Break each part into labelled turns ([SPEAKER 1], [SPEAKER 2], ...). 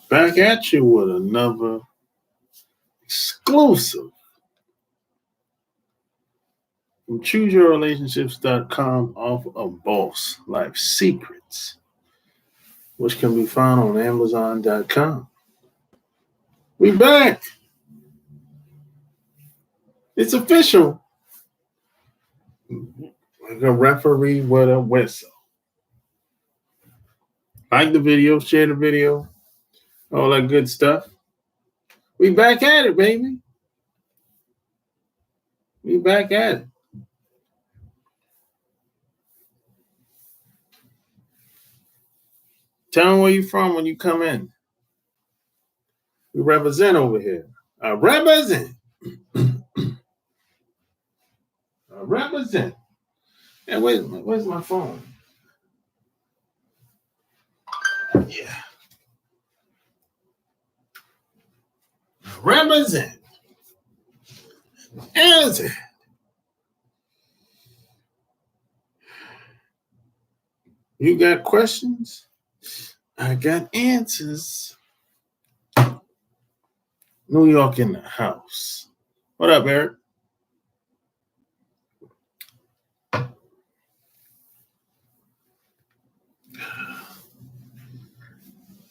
[SPEAKER 1] Back at you with another exclusive from ChooseYourRelationships.com off of Boss Life Secrets, which can be found on Amazon.com. We back. It's official. Like a referee with a whistle. Like the video, share the video, all that good stuff. We back at it, baby. We back at it. Tell them where you from when you come in. We represent over here. I represent. I represent. And where's my phone? Yeah. I represent. Answer. You got questions? I got answers. New York in the house. What up, Eric?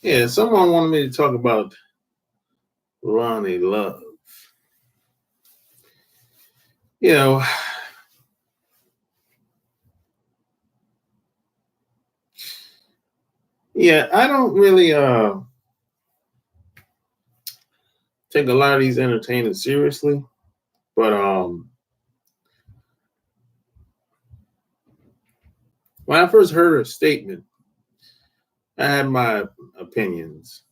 [SPEAKER 1] Yeah, someone wanted me to talk about Loni love. You know, yeah, I don't really take a lot of these entertainers seriously, but when I first heard her statement, I had my opinions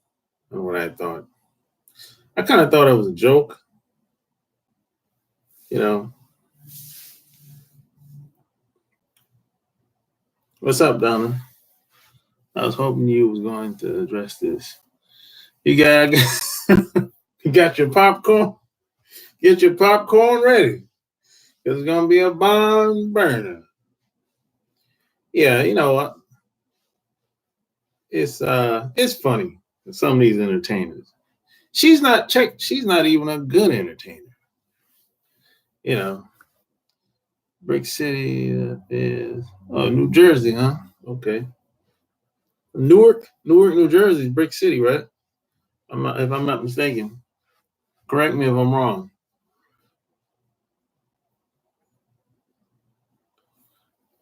[SPEAKER 1] on what I thought. I kind of thought it was a joke, you know. What's up, Donna? I was hoping you was going to address this. You got you got your popcorn? Get your popcorn ready. It's gonna be a bomb burner. Yeah, you know, it's funny. Some of these entertainers. She's not even a good entertainer. You know. Brick City is New Jersey, huh? Okay. Newark, New Jersey, Brick City, right? If I'm not mistaken. Correct me if I'm wrong.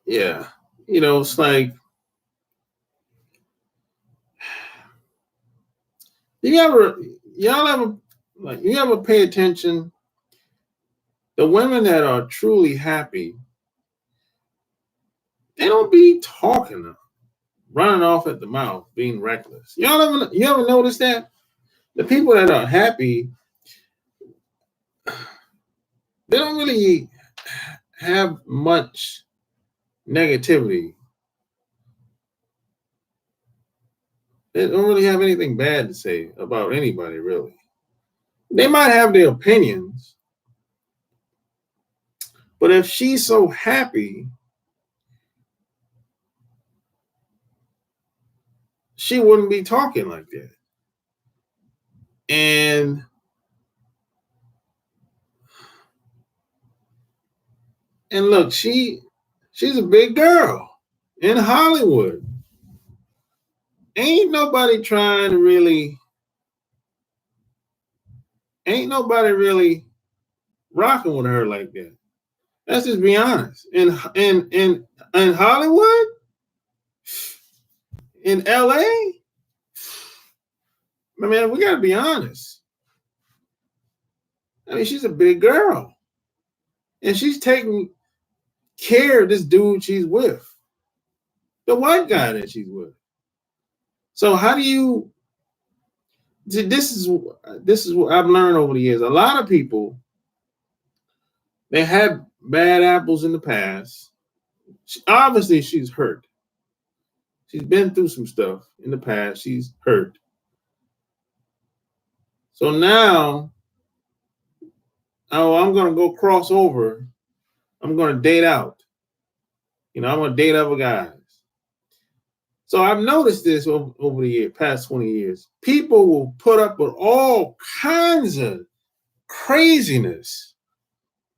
[SPEAKER 1] Yeah. You know, it's like you ever pay attention? The women that are truly happy, they don't be talking, running off at the mouth, being reckless. You ever notice that? The people that are happy, they don't really have much negativity. They don't really have anything bad to say about anybody, really. They might have their opinions, but if she's so happy, she wouldn't be talking like that. And look, she's a big girl in Hollywood. Ain't nobody really rocking with her like that. Let's just be honest. In Hollywood, in LA, I mean, we gotta be honest. I mean, she's a big girl. And she's taking care of this dude she's with. The white guy that she's with. So how do you this is what I've learned over the years. A lot of people, they had bad apples in the past. Obviously, she's hurt. She's been through some stuff in the past. She's hurt. So now, I'm going to go cross over. I'm going to date out. I'm going to date other guys. So I've noticed this over the past 20 years. People will put up with all kinds of craziness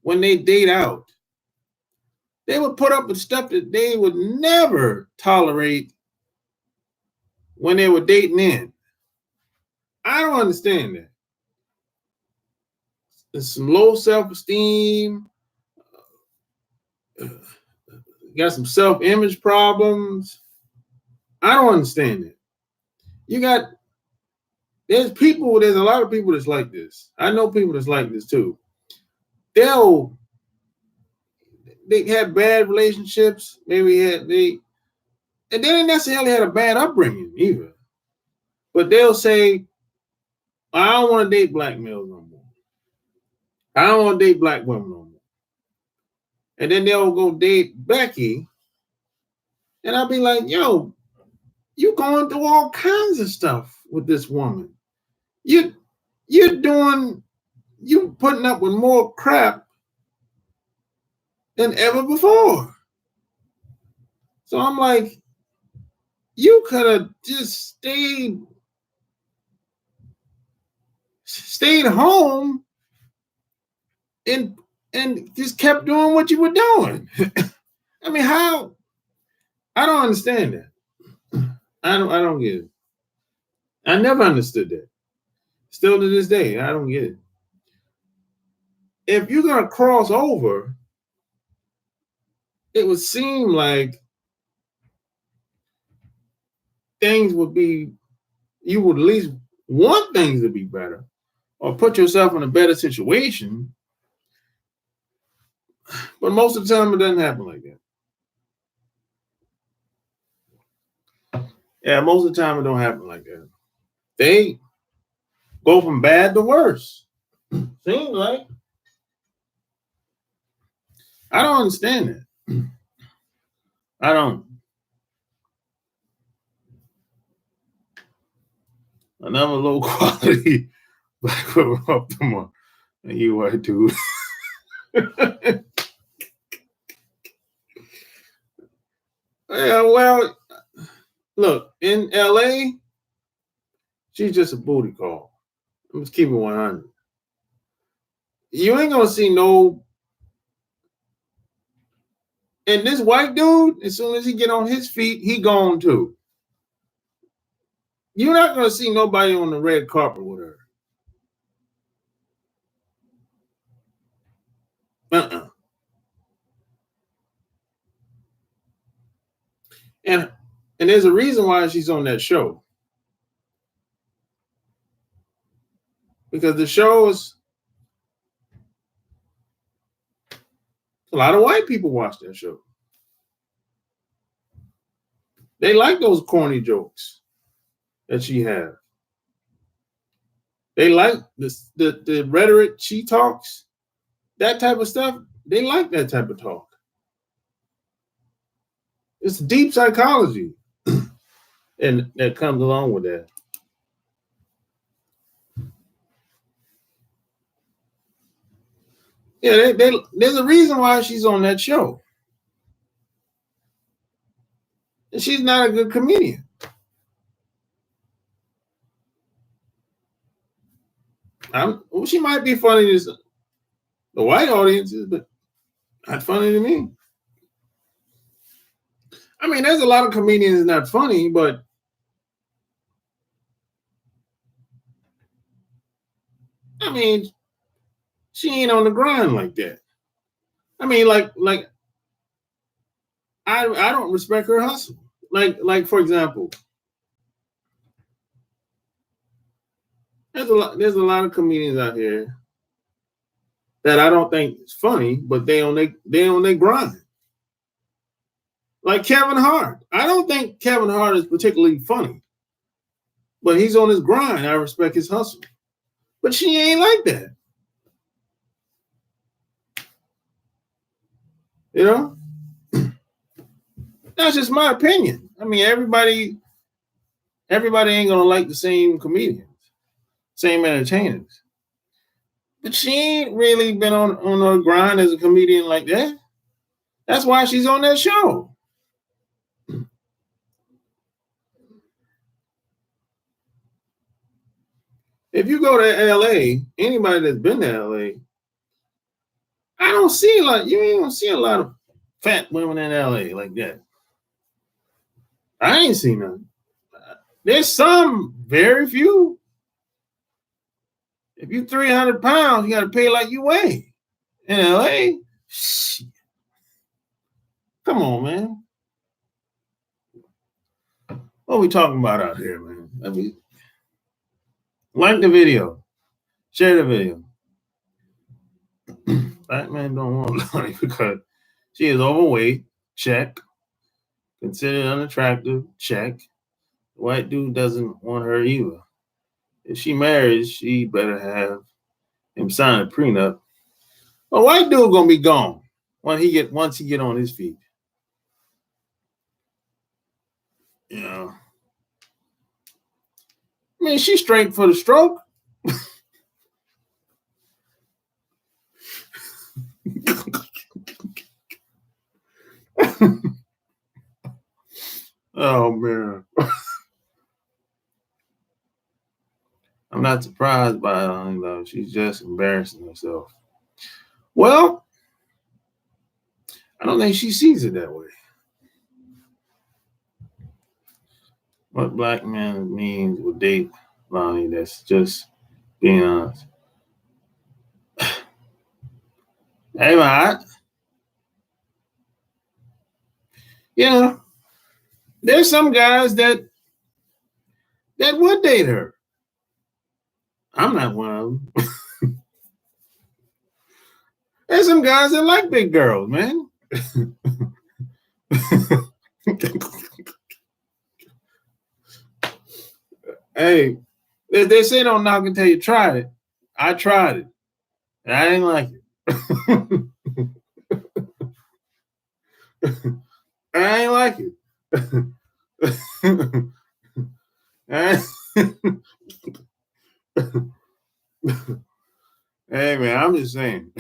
[SPEAKER 1] when they date out. They would put up with stuff that they would never tolerate when they were dating in. I don't understand that. There's some low self-esteem, got some self-image problems. I don't understand it. There's a lot of people that's like this. I know people that's like this too. They had bad relationships. And they didn't necessarily had a bad upbringing either. But they'll say, I don't want to date black males no more. I don't want to date black women no more. And then they'll go date Becky. And I'll be like, yo, you going through all kinds of stuff with this woman. You putting up with more crap than ever before. So I'm like, you could have just stayed home and just kept doing what you were doing. I mean, how? I don't understand that. I don't get it. I never understood that. Still to this day, I don't get it. If you're gonna cross over, it would seem like things would be, you would at least want things to be better or put yourself in a better situation. But most of the time, it doesn't happen like that. Yeah, most of the time, it don't happen like that. They go from bad to worse. Seems like. I don't understand that. I don't. Another low quality black woman up to more than you white dude. Yeah, well, look, in LA, she's just a booty call. I'm just keeping 100. You ain't gonna see no. And this white dude, as soon as he get on his feet, he gone too. You're not gonna see nobody on the red carpet with her. And there's a reason why she's on that show. Because the show is, a lot of white people watch that show. They like those corny jokes that she has. They like the rhetoric she talks, that type of stuff. They like that type of talk. It's deep psychology, and that comes along with that. Yeah, there's a reason why she's on that show. And she's not a good comedian. She might be funny to the white audiences, but not funny to me. I mean, there's a lot of comedians not funny, but I mean, she ain't on the grind like that. I mean, like I don't respect her hustle. Like for example, there's a lot of comedians out here that I don't think is funny, but they on their grind. Like Kevin Hart. I don't think Kevin Hart is particularly funny, but he's on his grind. I respect his hustle. But she ain't like that. You know? That's just my opinion. I mean, everybody ain't gonna like the same comedians, same entertainers. But she ain't really been on her grind as a comedian like that. That's why she's on that show. If you go to LA, anybody that's been to LA, I don't see you ain't gonna see a lot of fat women in LA like that. I ain't seen none. There's some, very few. If you 300 pounds, you got to pay like you weigh. In LA, shit. Come on, man. What are we talking about out here, man? I mean, like the video, share the video. Black men don't want Loni because she is overweight. Check. Considered unattractive. Check. The white dude doesn't want her either. If she marries, she better have him sign a prenup. A white dude gonna be gone once he get on his feet. You know. I mean, she's straight for the stroke. Oh man. I'm not surprised by it, though. She's just embarrassing herself. Well, I don't think she sees it that way. What black man means will date Loni, that's just being honest. Hey, man. Yeah. There's some guys that would date her. I'm not one of them. There's some guys that like big girls, man. Hey, they say don't knock until you try it. I tried it, and I didn't like it. I ain't like it. Hey man, I'm just saying.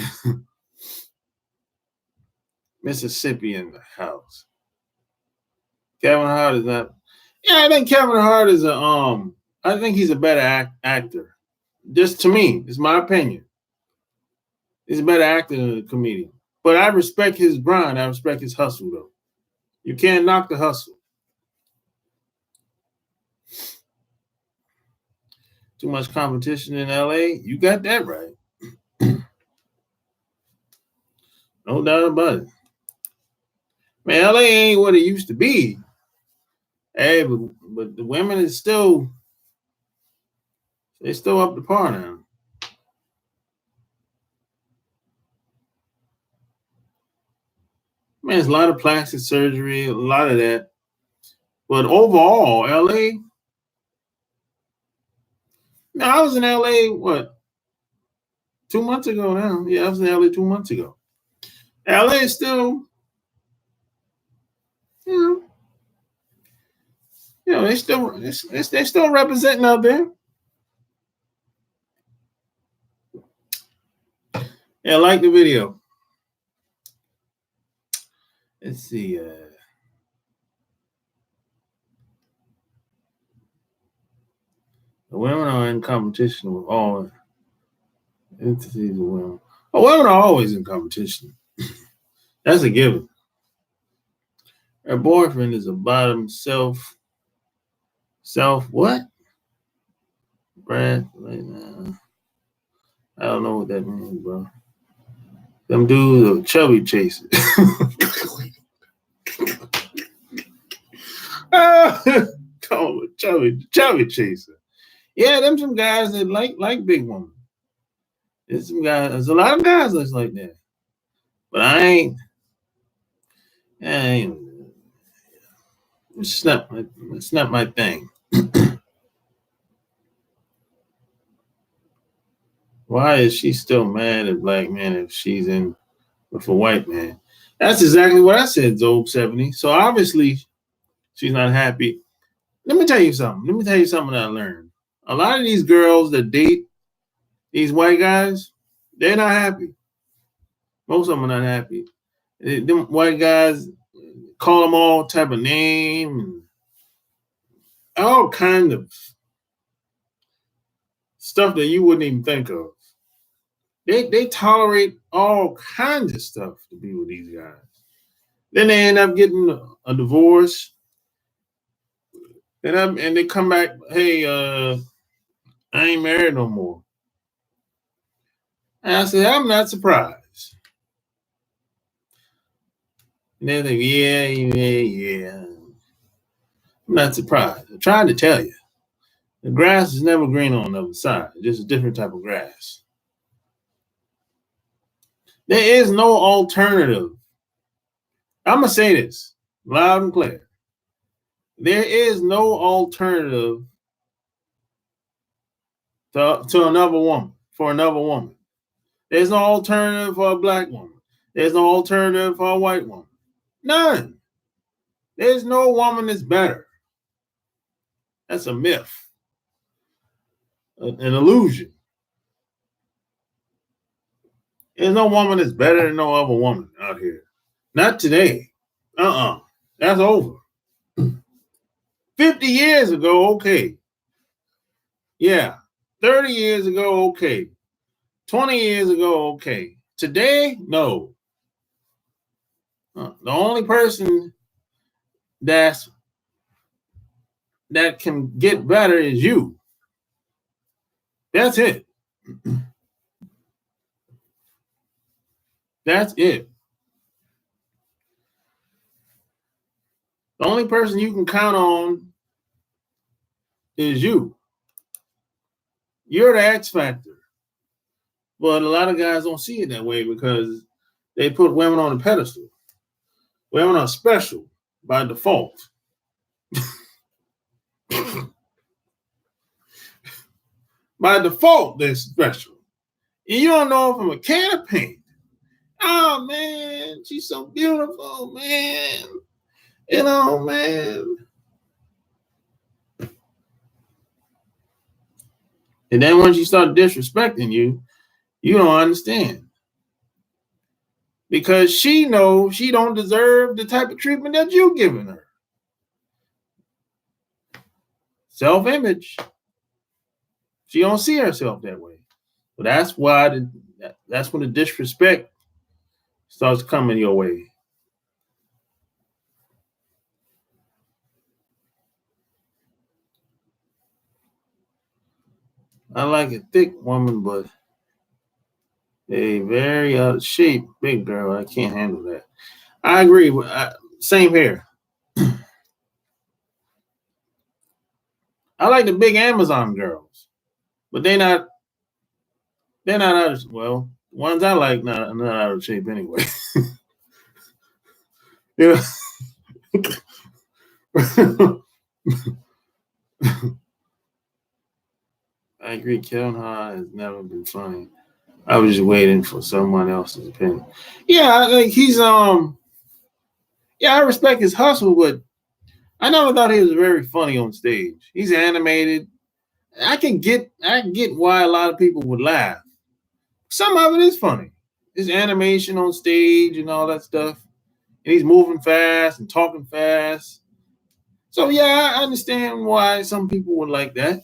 [SPEAKER 1] Mississippi in the house. Kevin Hart is not. Yeah, I think Kevin Hart is I think he's a better actor. Just to me, it's my opinion. He's a better actor than a comedian. But I respect his grind. I respect his hustle, though. You can't knock the hustle. Too much competition in LA. You got that right. No doubt about it. Man, LA ain't what it used to be. Hey, but the women is still, they're still up to par now. Man, there's a lot of plastic surgery, a lot of that. But overall, LA, now I was in LA, what, 2 months ago now? Yeah, I was in LA 2 months ago. LA is still, they're still representing out there. Yeah, like the video. Let's see. The women are in competition with all entities of women. Oh, women are always in competition. That's a given. Her boyfriend is a bottom self what? Brad, I don't know what that means, bro. Them dudes are chubby chasers. Chubby chaser. Yeah, them some guys that like big women. There's a lot of guys that's like that. But I ain't. It's not my thing. Why is she still mad at black men if she's in with a white man? That's exactly what I said, Zob 70. So obviously she's not happy. Let me tell you something that I learned. A lot of these girls that date these white guys, they're not happy. Most of them are not happy. Them white guys call them all type of name, all kind of stuff that you wouldn't even think of. They tolerate all kinds of stuff to be with these guys. Then they end up getting a divorce. And they come back, hey, I ain't married no more. And I said, I'm not surprised. And they think, yeah. I'm not surprised. I'm trying to tell you. The grass is never green on the other side. It's just a different type of grass. There is no alternative. I'm going to say this loud and clear. There is no alternative to another woman, for another woman. There's no alternative for a black woman. There's no alternative for a white woman. None. There's no woman that's better. That's a myth, an illusion. There's no woman that's better than no other woman out here. Not today. That's over. 50 years ago, okay. Yeah. 30 years ago, okay. 20 years ago, okay. Today, no. The only person that can get better is you. That's it. That's it. The only person you can count on is you. You're the X factor. But a lot of guys don't see it that way because they put women on a pedestal. Women are special by default. By default, they're special. And you don't know from a can of paint. Oh, man, she's so beautiful, man. You know, man. And then once you start disrespecting you, you don't understand. Because she knows she don't deserve the type of treatment that you're giving her. Self-image. She don't see herself that way. But that's why that's when the disrespect starts coming your way. I like a thick woman, but a very out of shape big girl. I can't handle that. I agree. Same here. I like the big Amazon girls, but they're not out of, well, ones I like not out of shape anyway. You know. I agree. Kevin Hart has never been funny. I was just waiting for someone else's opinion. Yeah, like he's yeah, I respect his hustle, but I never thought he was very funny on stage. He's animated. I can get why a lot of people would laugh. Some of it is funny. His animation on stage and all that stuff. And he's moving fast and talking fast. So yeah, I understand why some people would like that.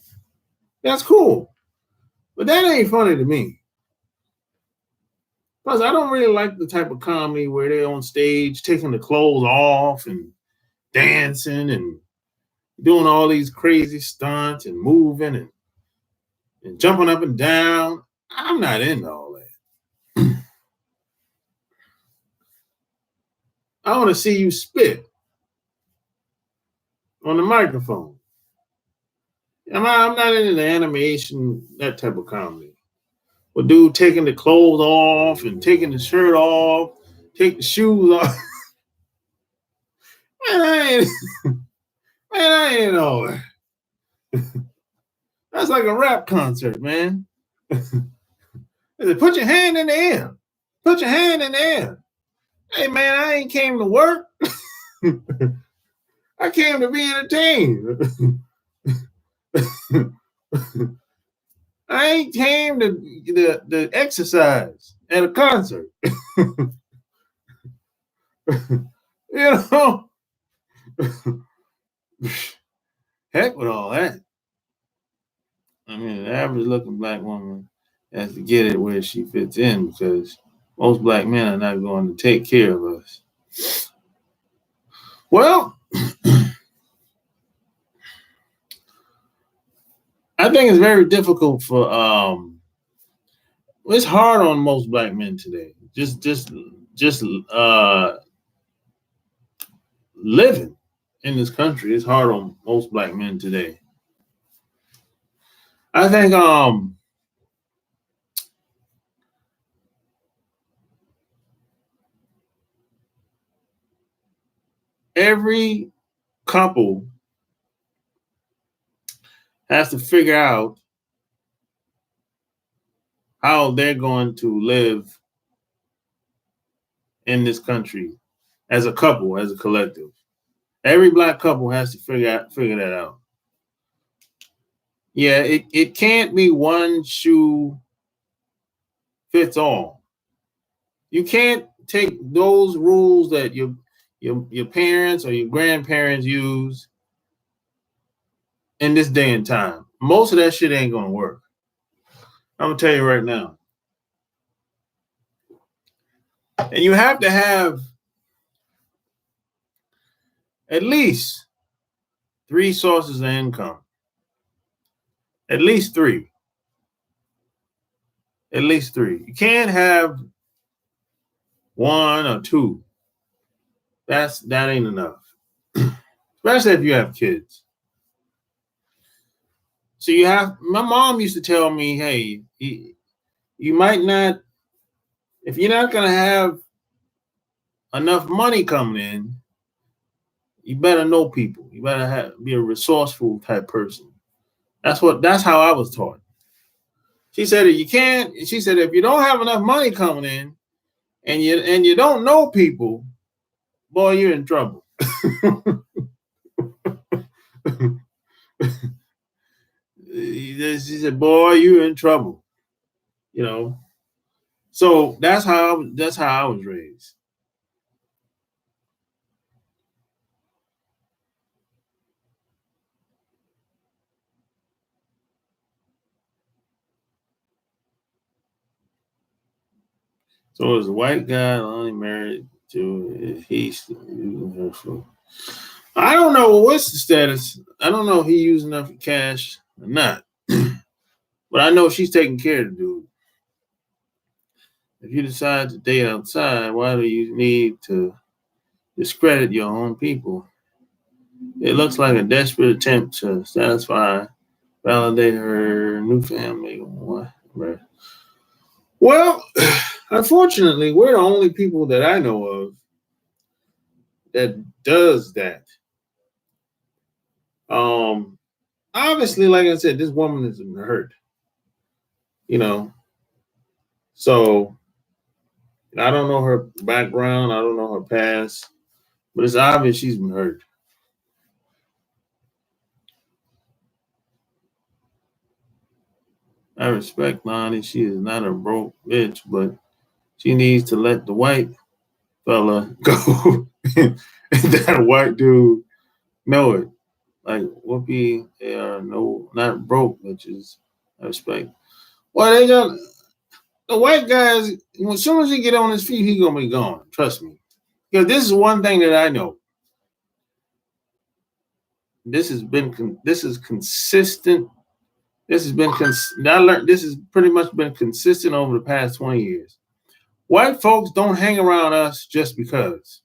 [SPEAKER 1] That's cool. But that ain't funny to me. Plus, I don't really like the type of comedy where they're on stage taking the clothes off and dancing and doing all these crazy stunts and moving and jumping up and down. I'm not into all that. I want to see you spit on the microphone. I'm not into the animation, that type of comedy. With dude taking the clothes off and taking the shirt off, take the shoes off. Man, I ain't all that. That's like a rap concert, man. Put your hand in the air. Put your hand in the air. Hey, man, I ain't came to work. I came to be entertained. I ain't came to exercise at a concert. You know? Heck with all that. I mean, the average looking black woman has to get it where she fits in because most black men are not going to take care of us. Well, I think it's very difficult for it's hard on most black men today. Just living in this country is hard on most black men today. I think every couple has to figure out how they're going to live in this country as a couple, as a collective. Every black couple has to figure that out. Yeah, it can't be one shoe fits all. You can't take those rules that your parents or your grandparents use in this day and time. Most of that shit ain't gonna work. I'm gonna tell you right now. And you have to have at least 3 sources of income. At least 3. At least 3. You can't have 1 or 2. That ain't enough. Especially if you have kids. So my mom used to tell me, hey, you might not, if you're not gonna have enough money coming in, you better know people. You better be a resourceful type person. That's how I was taught. She said if you don't have enough money coming in and you don't know people, boy, you're in trouble. She said, boy, you're in trouble. You know. So that's how I was raised. So as a white guy only married to I don't know what's the status. I don't know if he using enough cash or not. But I know she's taking care of the dude. If you decide to date outside, why do you need to discredit your own people? It looks like a desperate attempt to validate her new family. What? Well, unfortunately, we're the only people that I know of that does that. Obviously, like I said, this woman is hurt. You know, so I don't know her background, I don't know her past, but it's obvious she's been hurt. I respect Loni. She is not a broke bitch, but she needs to let the white fella go. And that white dude know it. Like Whoopi, they are not broke bitches. I respect. Well, the white guys. As soon as he get on his feet, he gonna be gone. Trust me. Because this is one thing that I know. This is consistent. I learned this has pretty much been consistent over the past 20 years. White folks don't hang around us just because.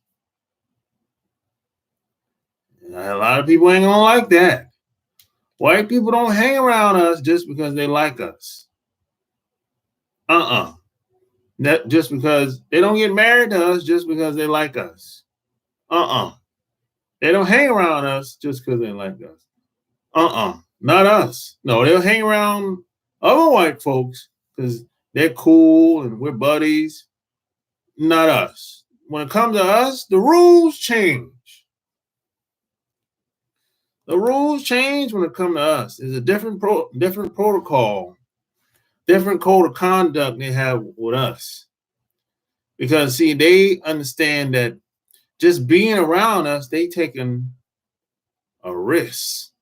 [SPEAKER 1] A lot of people ain't gonna like that. White people don't hang around us just because they like us. That just because they don't get married to us just because they like us. They don't hang around us just because they like us. Not us. No, they'll hang around other white folks because they're cool and we're buddies. Not us. When it comes to us, the rules change. The rules change when it comes to us. There's a different protocol, different code of conduct they have with us. Because see, they understand that just being around us, they taking a risk.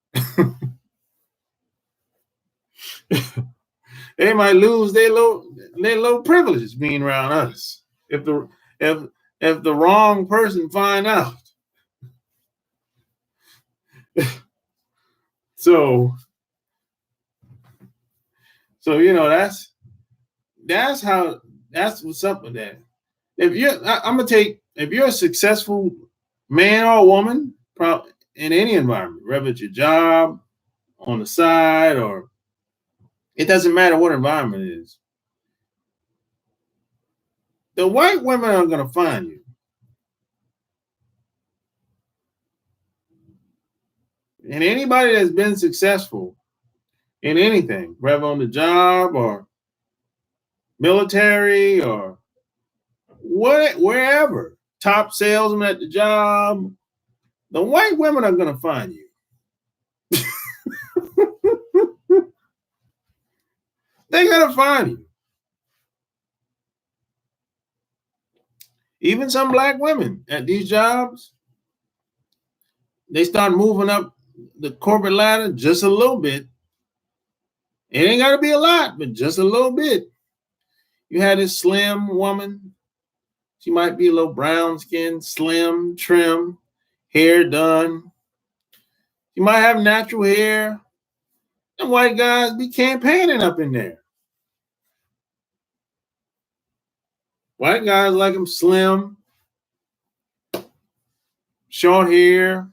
[SPEAKER 1] They might lose their low privileges being around us if the if if the wrong person find out. So that's how that's what's up with that. I'm gonna take if you're a successful man or woman, in any environment, whether it's your job, on the side, or it doesn't matter what environment it is. The white women are gonna find you. And anybody that's been successful in anything, whether on the job or military or wherever, top salesman at the job, the white women are gonna find you. They're gonna find you. Even some black women at these jobs, they start moving up the corporate ladder just a little bit. It ain't got to be a lot, but just a little bit. You had this slim woman. She might be a little brown skin, slim, trim, hair done. She might have natural hair. And white guys be campaigning up in there. White guys like them slim, short hair.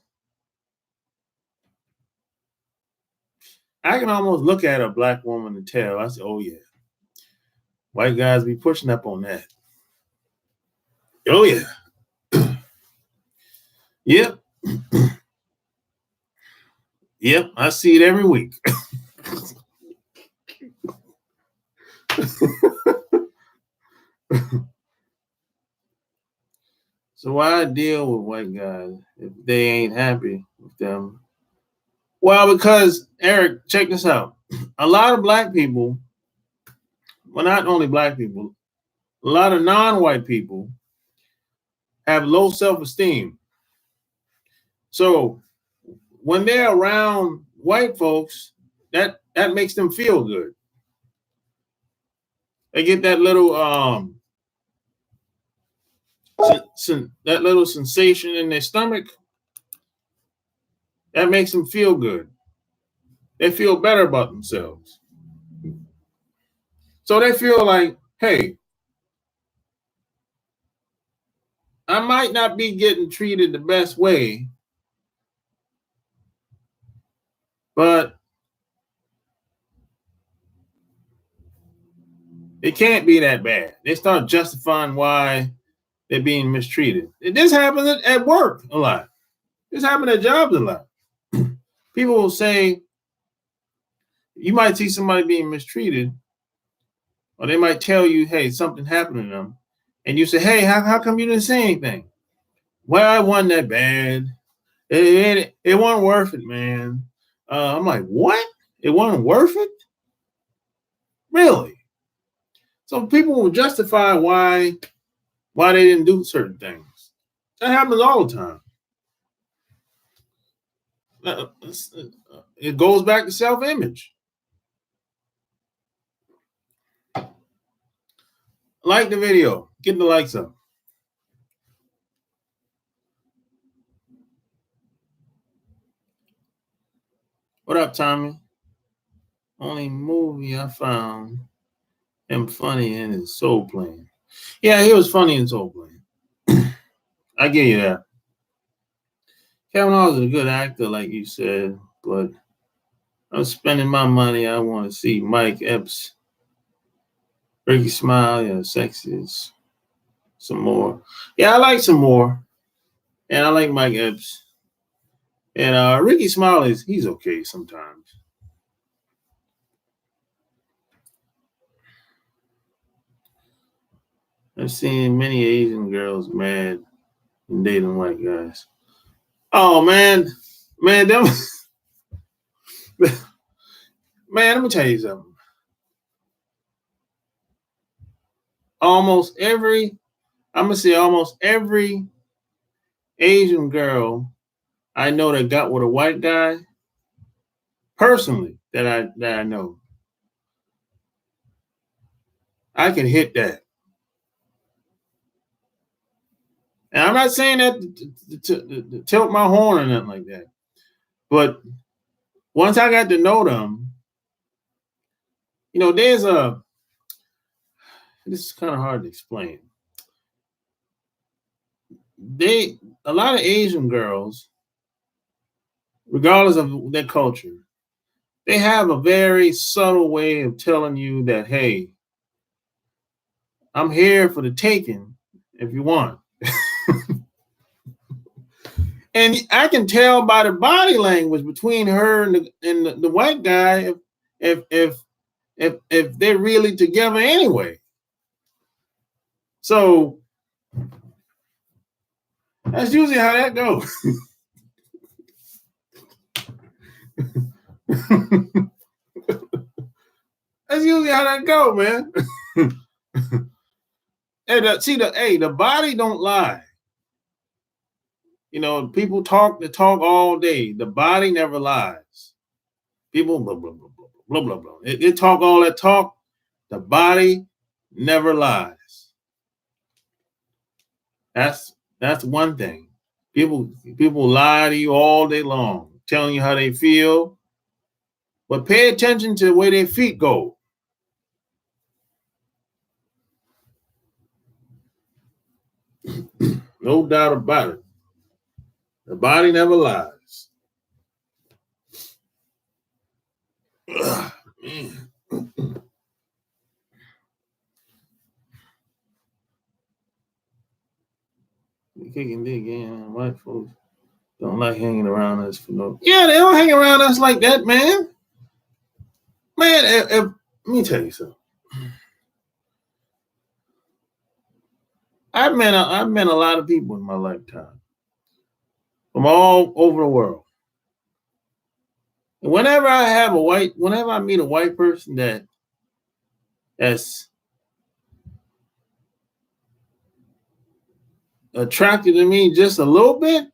[SPEAKER 1] I can almost look at a black woman and tell. I say, oh, yeah. White guys be pushing up on that. Oh, yeah. Yep. Yep, I see it every week. So why deal with white guys if they ain't happy with them? Well, because, Eric, check this out. A lot of black people, well, not only black people, a lot of non-white people have low self-esteem. So when they're around white folks, that makes them feel good. They get that little that little sensation in their stomach. That makes them feel good. They feel better about themselves. So they feel like, hey, I might not be getting treated the best way, but it can't be that bad. They start justifying why they're being mistreated. This happens at work a lot. This happens at jobs a lot. People will say, you might see somebody being mistreated, or they might tell you, hey, something happened to them. And you say, hey, how come you didn't say anything? Well, it wasn't that bad. It wasn't worth it, man. I'm like, what? It wasn't worth it? Really? So people will justify why they didn't do certain things. That happens all the time. It goes back to self-image. Like the video. Get the likes up. What up, Tommy? Only movie I found him funny in is Soul Plane. Yeah, he was funny in Soul Plane. I give you that. Kevin Hart is a good actor, like you said, but I'm spending my money. I want to see Mike Epps, Ricky Smiley, and Sexiest. Some more. Yeah, I like some more. And I like Mike Epps. And Ricky Smiley, he's okay sometimes. I've seen many Asian girls mad and dating white guys. Oh, man, them. Man, let me tell you something. Almost every Asian girl I know that got with a white guy, personally, that I know, I can hit that. And I'm not saying that to tilt my horn or nothing like that. But once I got to know them, this is kind of hard to explain. A lot of Asian girls, regardless of their culture, they have a very subtle way of telling you that, hey, I'm here for the taking if you want. And I can tell by the body language between her and the white guy if they're really together anyway. So that's usually how that goes. That's usually how that go, man. And the body don't lie. People talk all day. The body never lies. People blah blah blah blah blah blah blah. They talk all that talk. The body never lies. That's one thing. People lie to you all day long, telling you how they feel. But pay attention to where their feet go. No doubt about it. The body never lies. Ugh, man. Kicking dick in. White folks don't like hanging around us for no. Yeah, they don't hang around us like that, man. Man, let me tell you something. I've met a lot of people in my lifetime from all over the world. And whenever I meet a white person that's attracted to me just a little bit,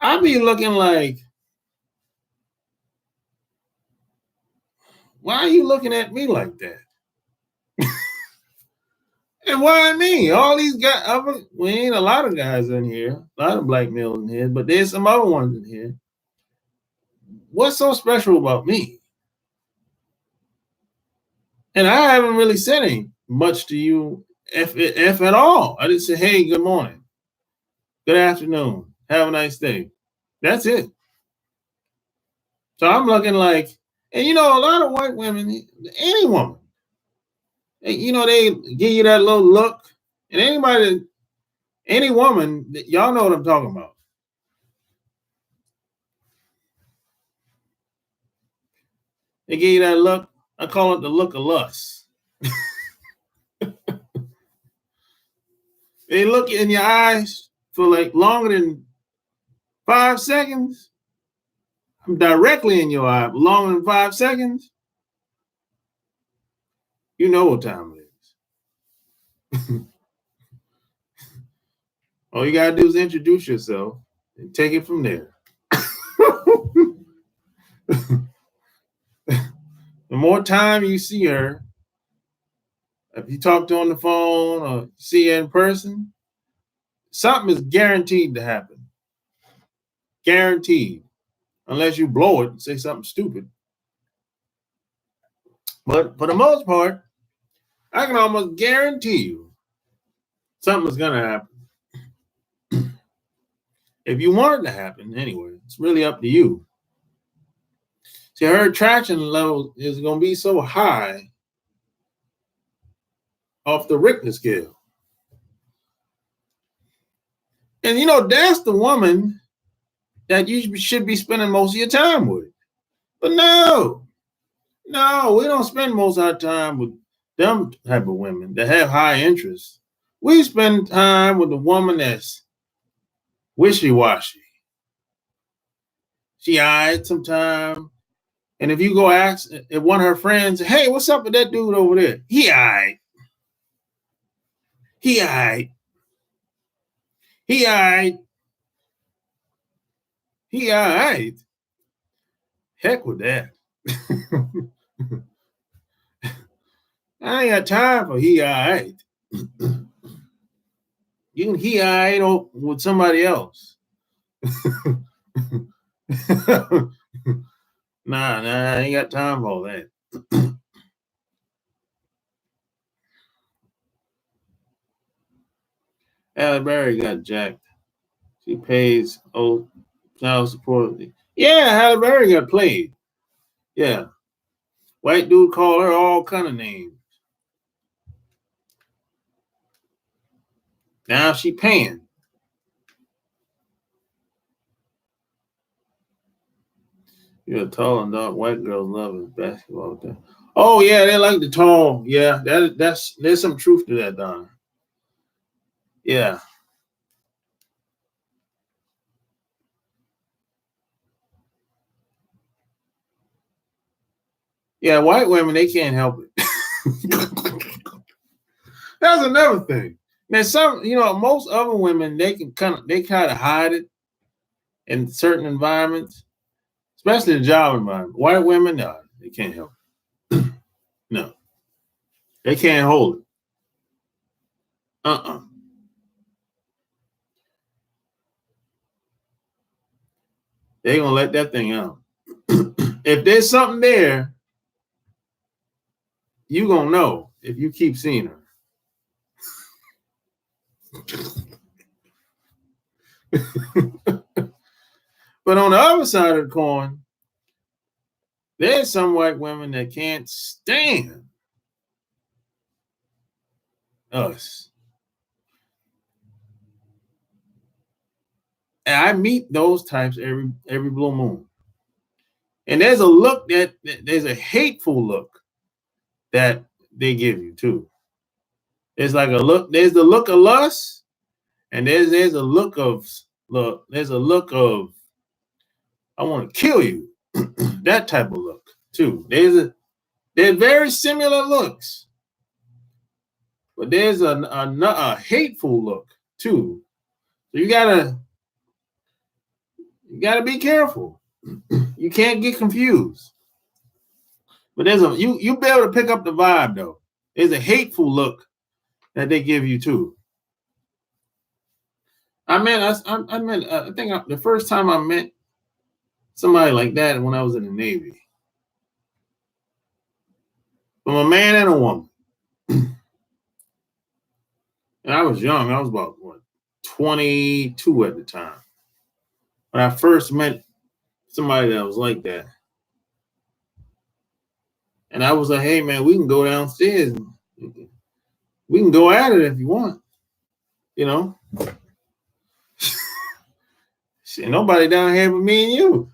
[SPEAKER 1] I be looking like, why are you looking at me like that? And why me? All these guys, we ain't a lot of guys in here, a lot of black males in here, but there's some other ones in here. What's so special about me? And I haven't really said any much to you, if at all. I just say, hey, good morning, good afternoon, have a nice day. That's it. So I'm looking like, and a lot of white women, any woman, they give you that little look, and any woman, y'all know what I'm talking about. They give you that look. I call it the look of lust. They look in your eyes for like longer than 5 seconds. I'm directly in your eye, longer than 5 seconds. You know what time it is. All you gotta do is introduce yourself and take it from there. The more time you see her, if you talk to her on the phone or see her in person, something is guaranteed to happen. Guaranteed. Unless you blow it and say something stupid. But for the most part, I can almost guarantee you something's going to happen. If you want it to happen, anyway, it's really up to you. See, her attraction level is going to be so high off the Richter scale. And that's the woman that you should be spending most of your time with. But no, we don't spend most of our time with them type of women that have high interests. We spend time with the woman that's wishy-washy. She eyed sometime. And if you go ask if one of her friends, hey, what's up with that dude over there? He eyed. He eyed. He eyed. He eyed. Heck with that. I ain't got time for he all right. You can he all right with somebody else. Nah, I ain't got time for all that. Halle Berry got jacked. She pays child support. Yeah, Halle Berry got played. Yeah. White dude called her all kind of names. Now she paying. You're a tall and dark white girls love his basketball thing. Oh yeah, they like the tall. Yeah, there's some truth to that, Don. Yeah. Yeah, white women, they can't help it. That's another thing. Now some, most other women, they kind of hide it in certain environments, especially the job environment. White women, no, they can't help it. No. They can't hold it. Uh-uh. They're gonna let that thing out. If there's something there, you gonna know if you keep seeing her. But on the other side of the coin, there's some white women that can't stand us. And I meet those types every blue moon. And there's a look there's a hateful look that they give you too. There's like a look, there's the look of lust, and there's a look of I want to kill you. That type of look too. They're very similar looks, but there's a hateful look too. So you gotta be careful. You can't get confused. But there's you be able to pick up the vibe though. There's a hateful look that they give you too. I think the first time I met somebody like that when I was in the Navy. From a man and a woman. And I was young. I was about 22 at the time. When I first met somebody that was like that. And I was like, hey man, we can go downstairs. We can go at it if you want. Shit, nobody down here but me and you.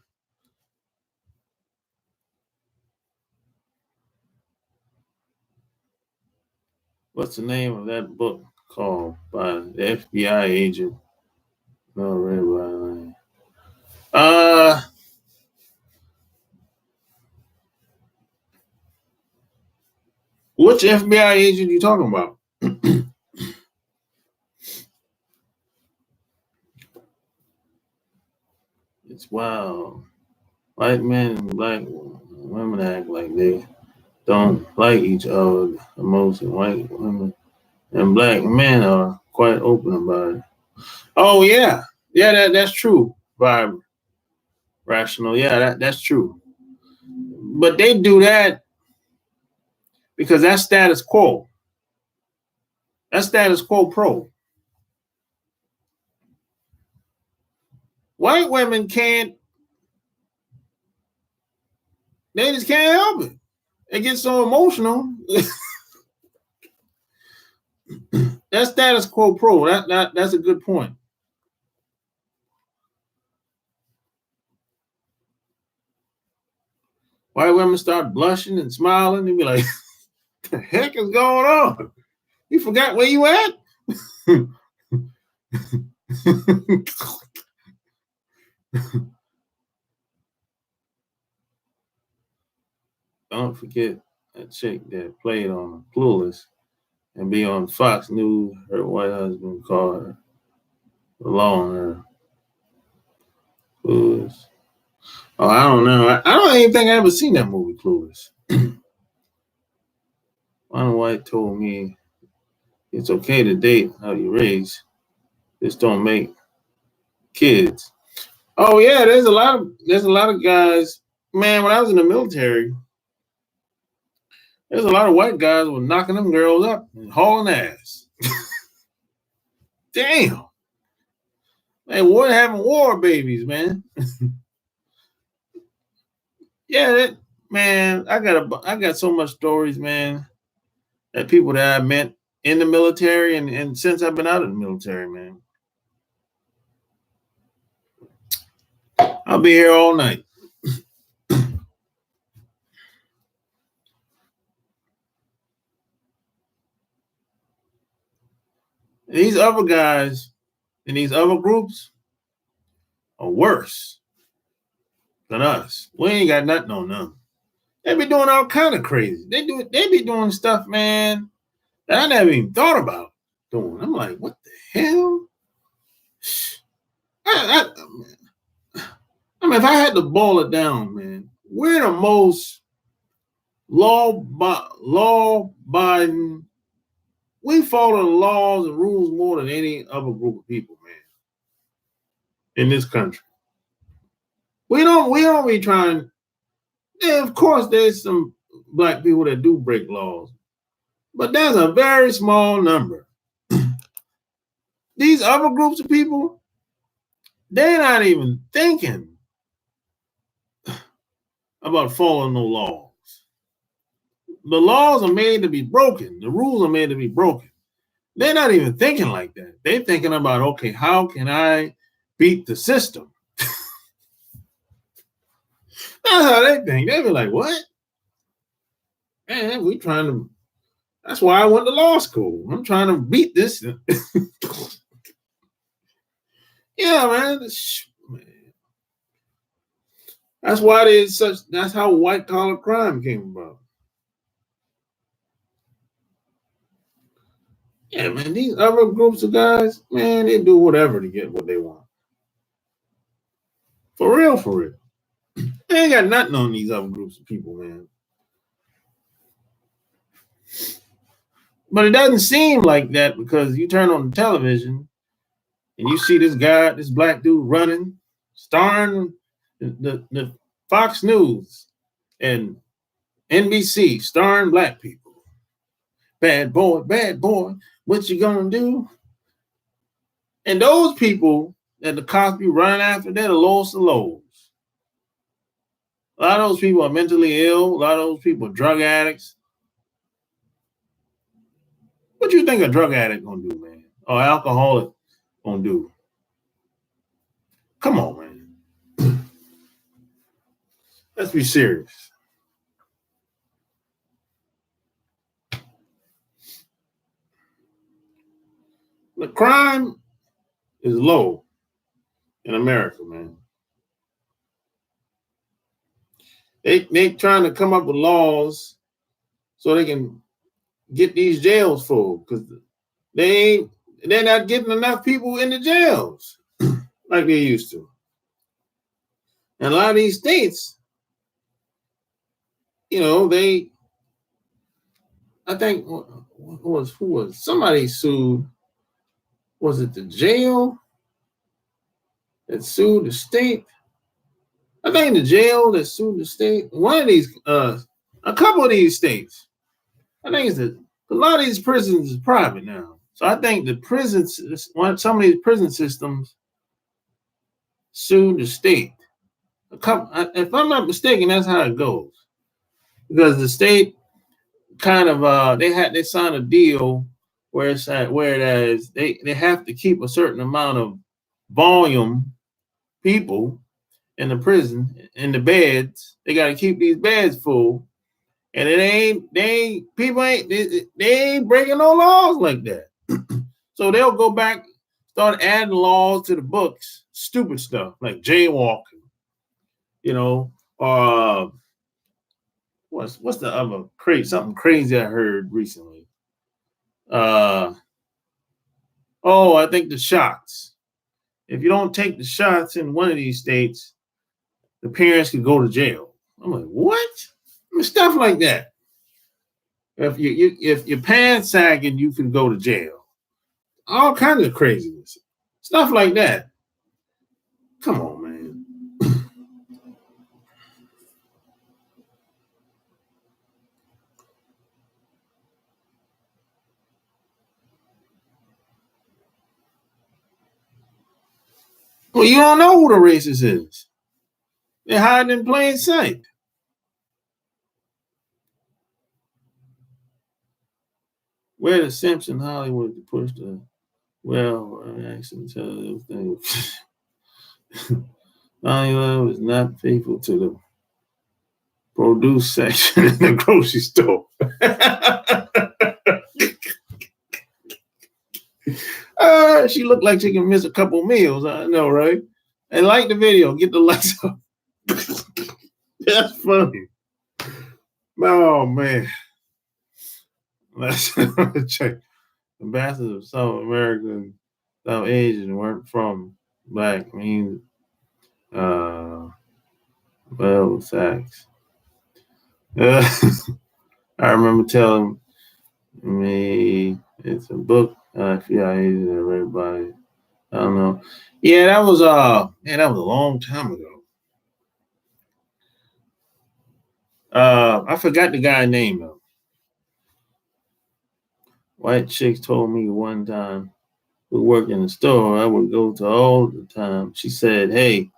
[SPEAKER 1] What's the name of that book called by the FBI agent? No, read by which FBI agent you talking about? It's wild. White men and black women act like they don't like each other. Most white women and black men are quite open about it. Oh yeah, that's true. Vibe rational. Yeah, that's true. But they do that because that's status quo. That's status quo pro. White women can't. They just can't help it. They get so emotional. That's status quo pro. That's a good point. White women start blushing and smiling and be like, "What the heck is going on? You forgot where you at?" Don't forget that chick that played on Clueless and be on Fox News. Her white husband called her along her. Clueless. Oh, I don't know. I don't even think I ever seen that movie, Clueless. I One wife told me it's okay to date how you raise, just don't make kids. Oh yeah, there's a lot of guys. Man, when I was in the military, there's a lot of white guys who were knocking them girls up and hauling ass. Damn. Man, what having war babies, man? Yeah, man, I got so much stories, man, that people that I met in the military and since I've been out of the military, man. I'll be here all night. These other guys in these other groups are worse than us. We ain't got nothing on them. They be doing all kind of crazy. They be doing stuff, man, that I never even thought about doing. I'm like, what the hell? I mean, if I had to boil it down, man, we're the most law abiding. We follow the laws and rules more than any other group of people, man, in this country. We don't be trying. Yeah, of course, there's some black people that do break laws, but that's a very small number. These other groups of people, they're not even thinking about following no laws. The laws are made to be broken. The rules are made to be broken. They're not even thinking like that. They're thinking about, okay, how can I beat the system? That's how they think. They be like, what? Man, we trying to. That's why I went to law school. I'm trying to beat this. Yeah, man. That's why there's such. That's how white collar crime came about. Yeah, man. These other groups of guys, man, they do whatever to get what they want. For real, for real. They ain't got nothing on these other groups of people, man. But it doesn't seem like that because you turn on the television and you see this guy, this black dude running, starring the Fox News and NBC, starring black people. Bad boy, what you gonna do? And those people that the cops be running after, they're the lowest of lows. A lot of those people are mentally ill. A lot of those people are drug addicts. What you think a drug addict gonna do, man? Or alcoholic gonna do? Come on, man. Let's be serious. The crime is low in America, man. They trying to come up with laws so they can get these jails full because they're not getting enough people in the jails like they used to. And a lot of these states, you know, I think who was somebody sued? Was it the jail that sued the state? I think the jail that sued the state. One of these, a couple of these states. I think it's a lot of these prisons is private now. So I think the prisons, some of these prison systems sued the state. If I'm not mistaken, that's how it goes. Because the state kind of they signed a deal where whereas they have to keep a certain amount of volume people in the prison in the beds. They got to keep these beds full, and they ain't breaking no laws like that. So they'll go back, start adding laws to the books, stupid stuff like jaywalking, you know, or what's the other something crazy I heard recently. I think the shots. If you don't take the shots in one of these states, the parents could go to jail. I'm like, what? I mean, stuff like that. if your pants sagging, you can go to jail. All kinds of craziness, stuff like that. Come on, man. Well, you don't know who the racist is. They're hiding in plain sight. Where the Simpson Hollywood to push the accent tell those things. Hollywood was not faithful to the produce section in the grocery store. She looked like she can miss a couple meals. I know, right? And like the video, get the lights up. That's funny. Oh man. Let's check. Ambassadors of South America and South Asian weren't from black means Sachs. I remember telling me it's a book. I feel I hated everybody. I don't know. Yeah, that was a long time ago. I forgot the guy's name though. White chicks told me one time we worked in the store I would go to all the time. She said, "Hey,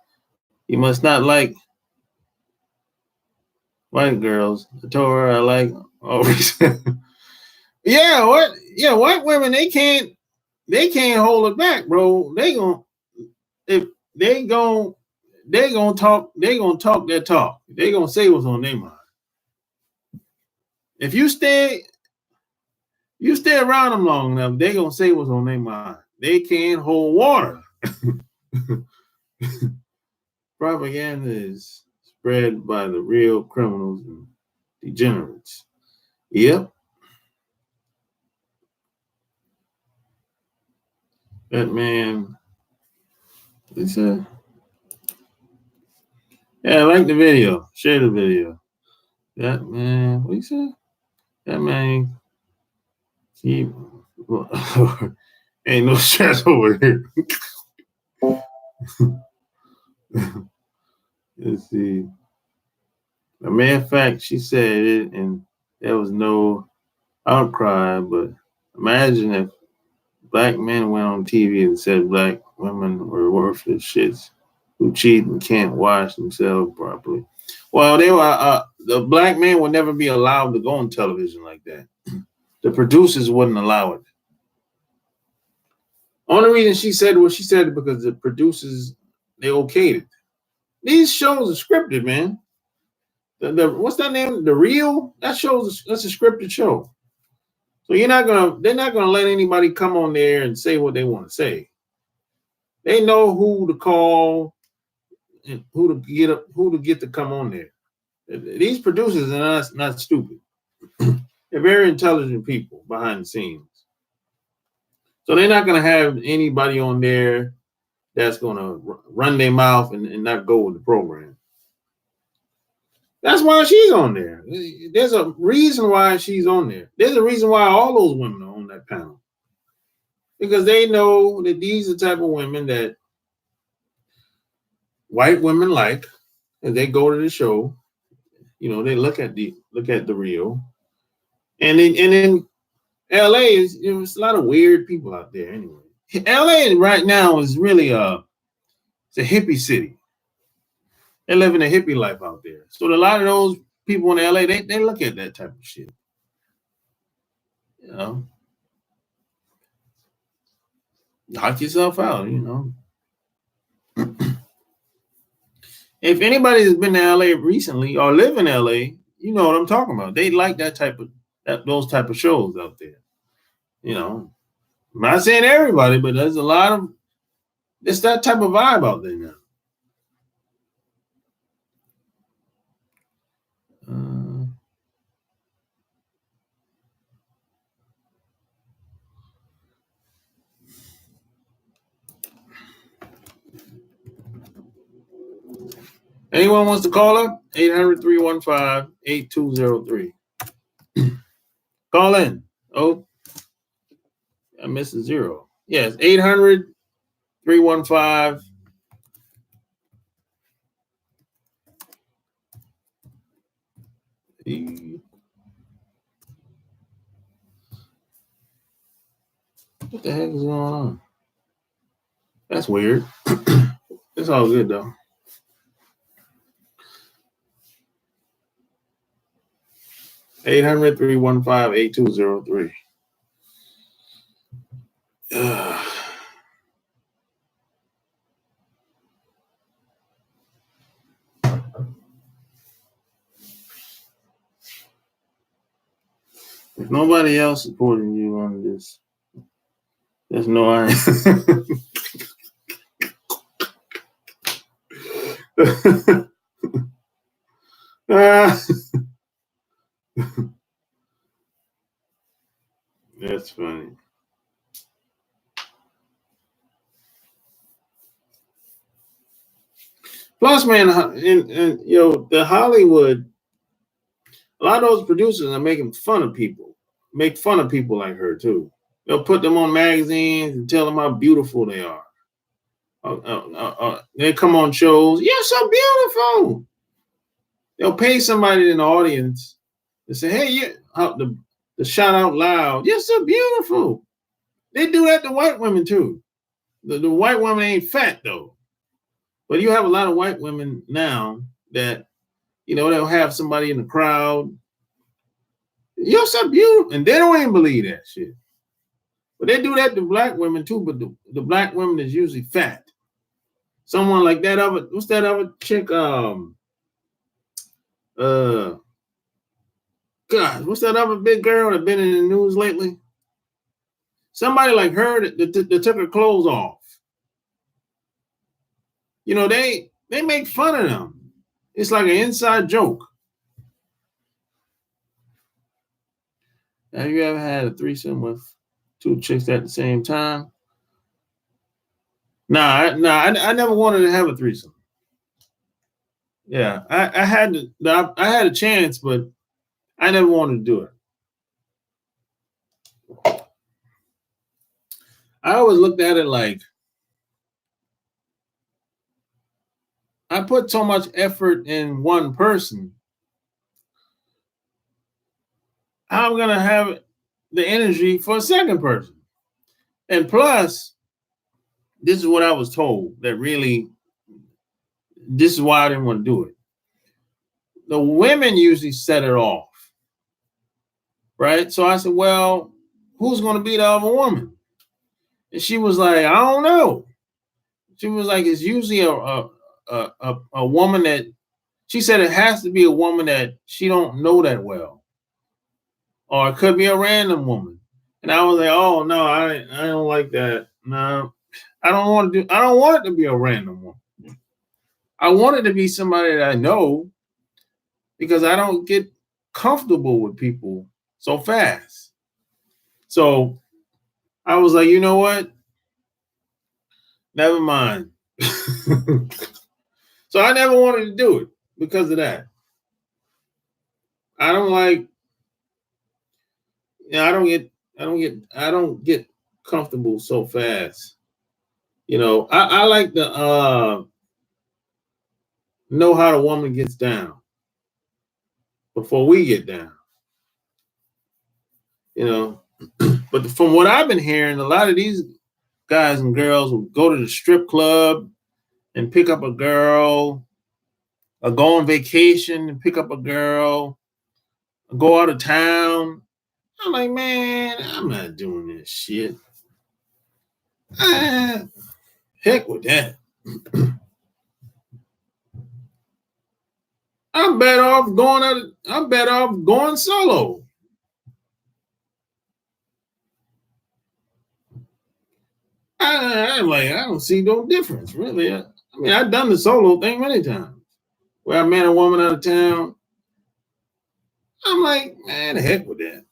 [SPEAKER 1] you must not like white girls." I told her I like always. Yeah, what? Yeah, white women they can't hold it back, bro. They gon' if they gon' talk that talk. They gonna say what's on their mind. If you stay around them long enough, they gonna say what's on their mind. They can't hold water. Propaganda is spread by the real criminals and degenerates. Yep. That man, he said, yeah, I like the video. Share the video. That man, what he said? That man, he ain't no stress over here. Let's see. A matter of fact, she said it, and there was no outcry. But imagine if black men went on TV and said black women were worthless shits who cheat and can't wash themselves properly. Well, they were. The black men would never be allowed to go on television like that. The producers wouldn't allow it. Only reason she said what she said because the producers they okayed it. These shows are scripted, man. The what's that name? The Real? That's a scripted show. So they're not gonna let anybody come on there and say what they want to say. They know who to call and who to get to come on there. These producers are not stupid. They're very intelligent people behind the scenes. So they're not gonna have anybody on there that's gonna run their mouth and not go with the program. That's why she's on there. There's a reason why she's on there. There's a reason why all those women are on that panel. Because they know that these are the type of women that white women like, and they go to the show. You know, they look at the Real, and in LA is it's a lot of weird people out there. Anyway, LA right now is really it's a hippie city. They're living a hippie life out there. So a lot of those people in LA, they look at that type of shit. You know, knock yourself out. You know. If anybody has been to LA recently or live in LA, you know what I'm talking about. They like those type of shows out there. You know, I'm not saying everybody, but there's a lot of it's that type of vibe out there now. Anyone wants to call up? 800-315-8203. Call in. Oh, I missed a zero. Yes, 800-315. What the heck is going on? That's weird. It's all good though. 800-315-8203. If nobody else supporting you on this, there's no I. That's funny. Plus, man, and the Hollywood, a lot of those producers are making fun of people, make fun of people like her too. They'll put them on magazines and tell them how beautiful they are. They come on shows. You're so beautiful. They'll pay somebody in the audience to say, "Hey, the shout out loud. You're so beautiful." They do that to white women too. The white woman ain't fat though, but you have a lot of white women now that they'll have somebody in the crowd. You're so beautiful, and they don't even believe that shit. But they do that to black women too. But the black woman is usually fat. Someone like that other, what's that other chick? God, what's that other big girl that been in the news lately? Somebody like her that took her clothes off. They make fun of them. It's like an inside joke. Have you ever had a threesome with two chicks at the same time? Nah, I never wanted to have a threesome. Yeah, I had a chance, but I never wanted to do it. I always looked at it like I put so much effort in one person. I'm gonna have the energy for a second person. And plus, this is what I was told that really, this is why I didn't want to do it. The women usually set it off, right? So I said, well, who's going to be the other woman? And she was like, I don't know. She was like, it's usually a woman that, she said it has to be a woman that she don't know that well. Or it could be a random woman. And I was like, oh no, I don't like that. No, I don't want it to be a random woman. I want it to be somebody that I know, because I don't get comfortable with people so fast. So I was like, you know what? Never mind. So I never wanted to do it because of that. I don't get comfortable so fast. I like to know how the woman gets down before we get down. But from what I've been hearing, a lot of these guys and girls will go to the strip club and pick up a girl, or go on vacation and pick up a girl, or go out of town. I'm like, man, I'm not doing this shit. Heck with that. I'm better off going solo. I'm like, I don't see no difference, really. I mean, I've done the solo thing many times, where I met a woman out of town. I'm like, man, the heck with that.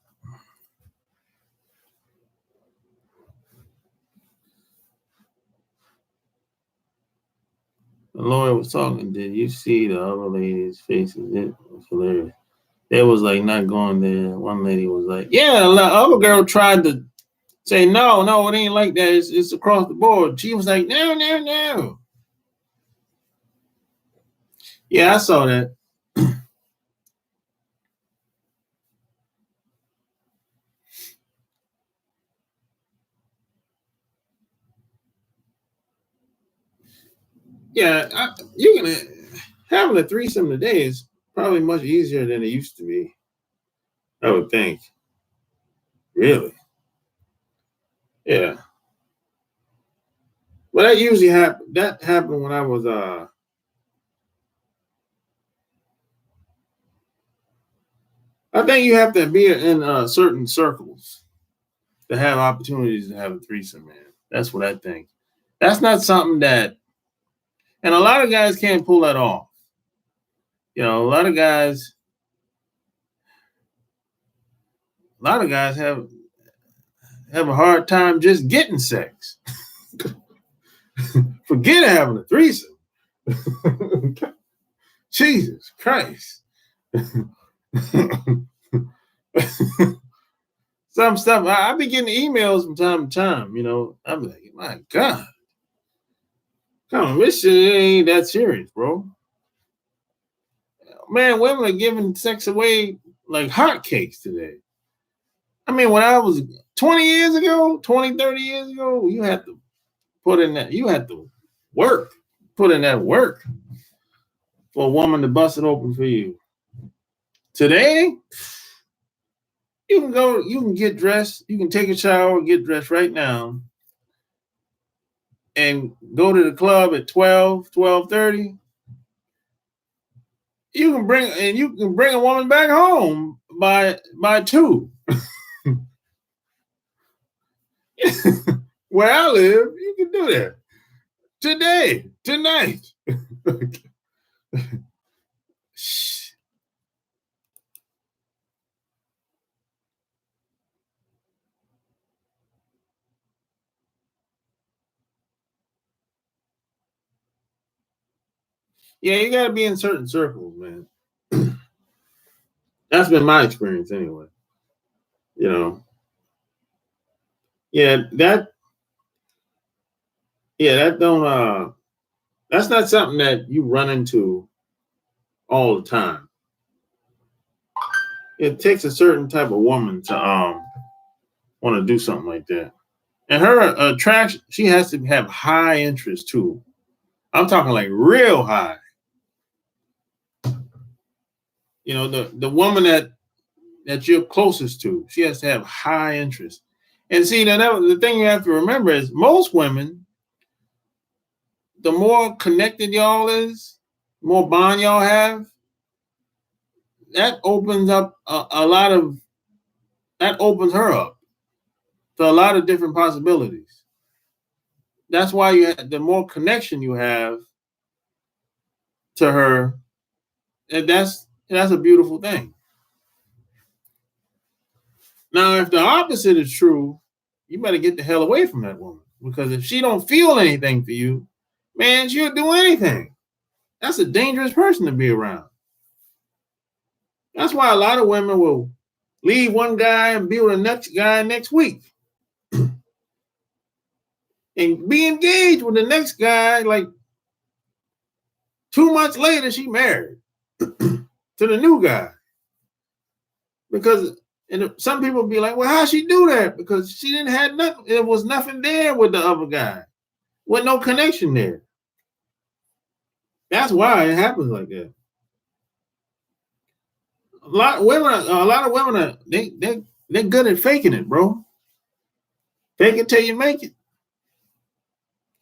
[SPEAKER 1] The lawyer was talking. Did you see the other lady's faces? It was hilarious. They was like not going there. One lady was like, yeah, the other girl tried to say, no, it ain't like that. It's across the board. She was like, no. Yeah, I saw that. Yeah, you can having a threesome today is probably much easier than it used to be. I would think. Really? Yeah. Well, that usually happened. That happened when I was. I think you have to be in certain circles to have opportunities to have a threesome, man. That's what I think. That's not something that, and a lot of guys can't pull that off. A lot of guys have a hard time just getting sex. Forget having a threesome. Jesus Christ. Some stuff I be getting emails from time to time. I'm like, my God, come on, this shit ain't that serious, bro. Man, women are giving sex away like hotcakes today. I mean, when I was 20 years ago, 20, 30 years ago, you had to work, put in that work for a woman to bust it open for you. Today, you can get dressed, you can take a shower, get dressed right now, and go to the club at 12:30. You can bring a woman back home by 2. Where I live, you can do that today, tonight. Yeah, you got to be in certain circles, man. That's been my experience anyway. You know, yeah, that don't that's not something that you run into all the time. It takes a certain type of woman to want to do something like that. And her attraction, she has to have high interest too. I'm talking like real high. The woman that you're closest to, she has to have high interest. And see, the thing you have to remember is most women, the more connected y'all is, more bond y'all have, that opens up that opens her up to a lot of different possibilities. That's why the more connection you have to her, and that's a beautiful thing. Now, if the opposite is true, you better get the hell away from that woman, because if she don't feel anything for you, man, she'll do anything. That's a dangerous person to be around. That's why a lot of women will leave one guy and be with the next guy next week. And be engaged with the next guy, like 2 months later, she married to the new guy. Because some people be like, well, how'd she do that? Because she didn't have nothing. There was nothing there with the other guy. With no connection there. That's why it happens like that. A lot of women are they're good at faking it, bro. Fake it till you make it.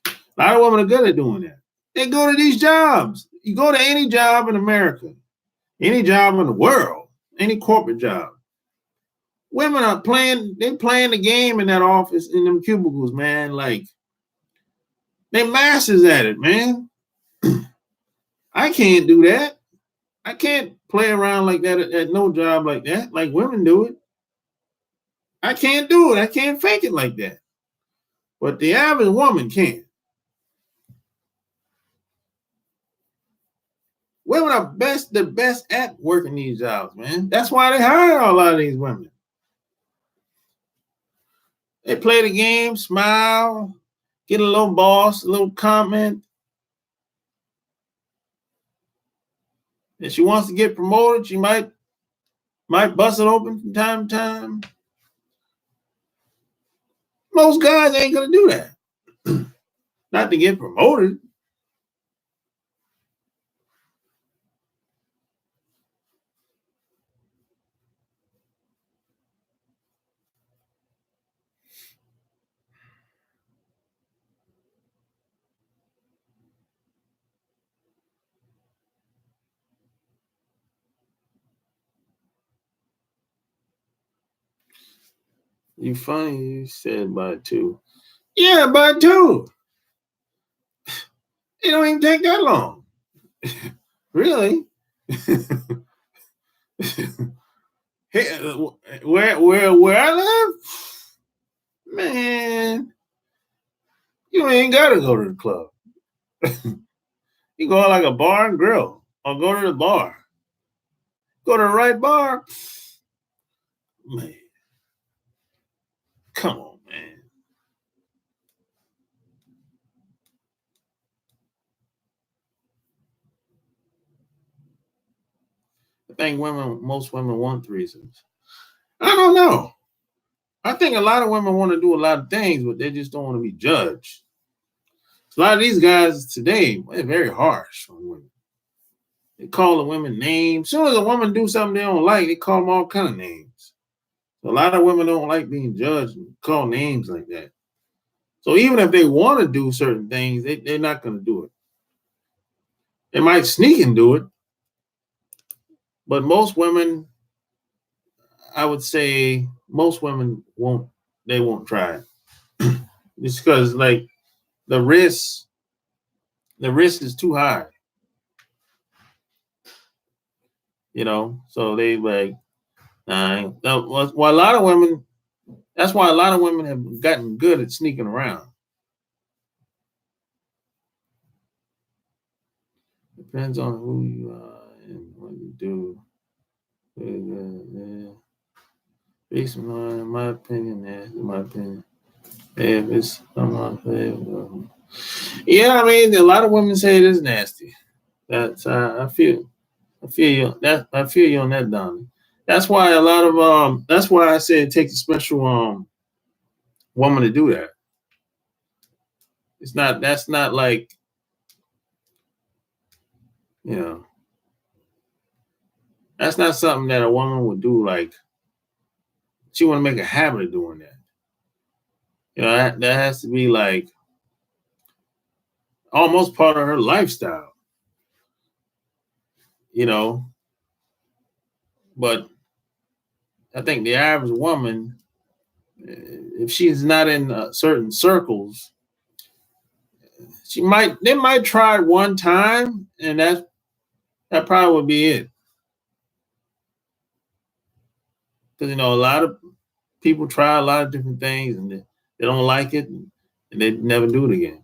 [SPEAKER 1] A lot of women are good at doing that. They go to these jobs. You go to any job in America, any job in the world, any corporate job. Women are playing the game in that office, in them cubicles, man. Like, they're masters at it, man. I can't do that. I can't play around like that at no job like that, like women do it. I can't do it. I can't fake it like that. But the average woman can. Women are the best at working these jobs, man. That's why they hire a lot of these women. They play the game, smile, get a little boss, a little comment. If she wants to get promoted, she might bust it open from time to time. Most guys ain't gonna do that. Not to get promoted. You funny you said by two. Yeah, by two. It don't even take that long. Really? Hey, where I live? Man, you ain't gotta go to the club. You go like a bar and grill, or go to the bar. Go to the right bar. Man, come on, man. I think most women want threesomes. I don't know. I think a lot of women want to do a lot of things, but they just don't want to be judged. A lot of these guys today, they're very harsh on women. They call the women names. As soon as a woman do something they don't like, they call them all kind of names. So a lot of women don't like being judged and called names like that. So even if they want to do certain things, they're not going to do it. They might sneak and do it, but most women, I would say, most women won't. They won't try it. It's because like the risk is too high. So they like, well, a lot of women. That's why a lot of women have gotten good at sneaking around. Depends on who you are and what you do. Based on my opinion, if it's yeah, I mean, a lot of women say it is nasty. That's I feel you. I feel you on that, Donnie. That's why a lot of That's why I say it takes a special woman to do that. That's not like, you know, that's not something that a woman would do. Like, she want to make a habit of doing that. That has to be like almost part of her lifestyle. But I think the average woman, if she's not in certain circles, they might try it one time, and that probably would be it. Because a lot of people try a lot of different things, and they don't like it, and they never do it again.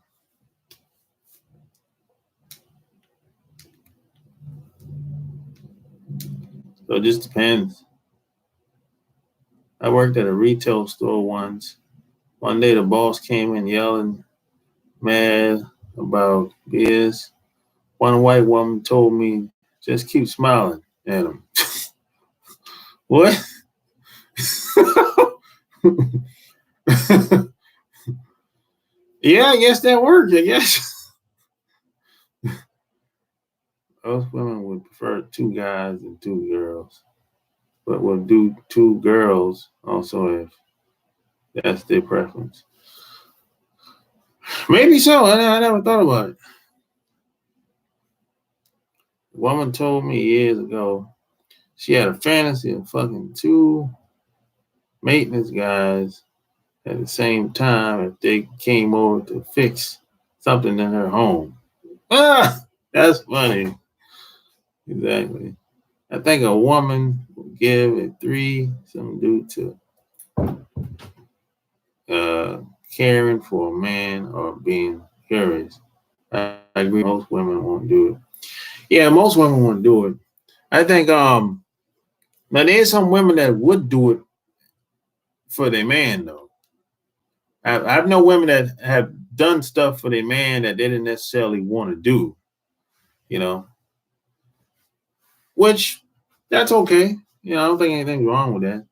[SPEAKER 1] So it just depends. I worked at a retail store once. One day the boss came in yelling mad about beers. One white woman told me, just keep smiling at him. What? Yeah, I guess that worked, I guess. Most women would prefer two guys and two girls, but will do two girls also if that's their preference. Maybe so. I never thought about it. A woman told me years ago she had a fantasy of fucking two maintenance guys at the same time if they came over to fix something in her home. That's funny. Exactly. I think a woman would give a threesome due to caring for a man or being curious. I agree. Most women won't do it. Yeah, most women want to do it. I think now there's some women that would do it for their man though. I've known women that have done stuff for their man that they didn't necessarily want to do, you know, which that's okay. You know, I don't think anything's wrong with that.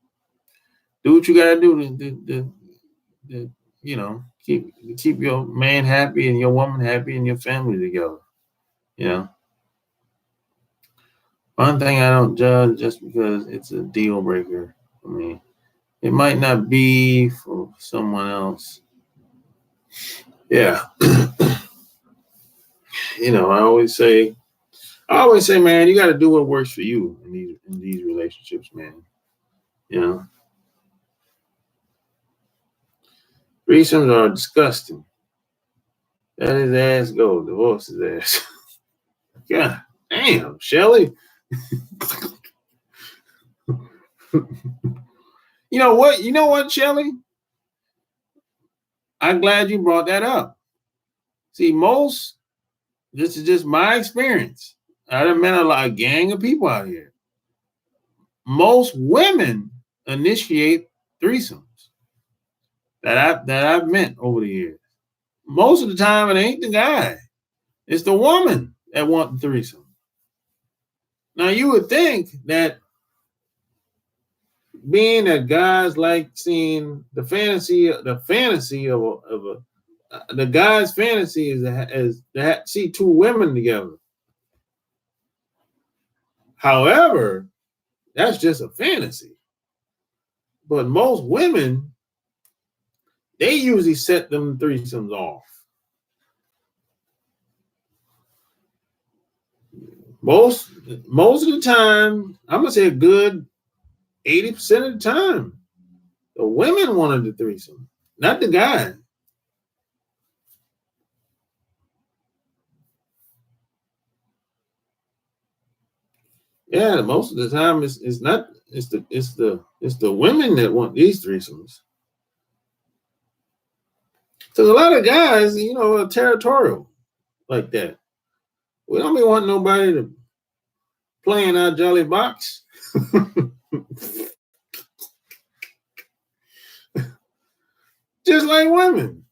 [SPEAKER 1] Do what you gotta do to you know, keep your man happy and your woman happy and your family together. You know, one thing I don't judge just because it's a deal breaker. I mean, it might not be for someone else. Yeah, you know, I always say, man, you got to do what works for you in these relationships, man. You know, threesomes are disgusting. Let his ass go. Divorce his ass. God damn, Shelly. You know what? You know what, Shelly? I'm glad you brought that up. See, this is just my experience. I done met a gang of people out here. Most women initiate threesomes that I've met over the years. Most of the time, it ain't the guy; it's the woman that want the threesome. Now, you would think that being that guys like seeing the fantasy of the guy's fantasy is to see two women together. However, that's just a fantasy. But most women, they usually set them threesomes off. Most most of the time, I'm gonna say a good 80% of the time, the women wanted the threesome, not the guy. Yeah, most of the time it's not it's the women that want these threesomes. Because a lot of guys, you know, are territorial like that. We don't be wanting nobody to play in our jolly box. Just like women.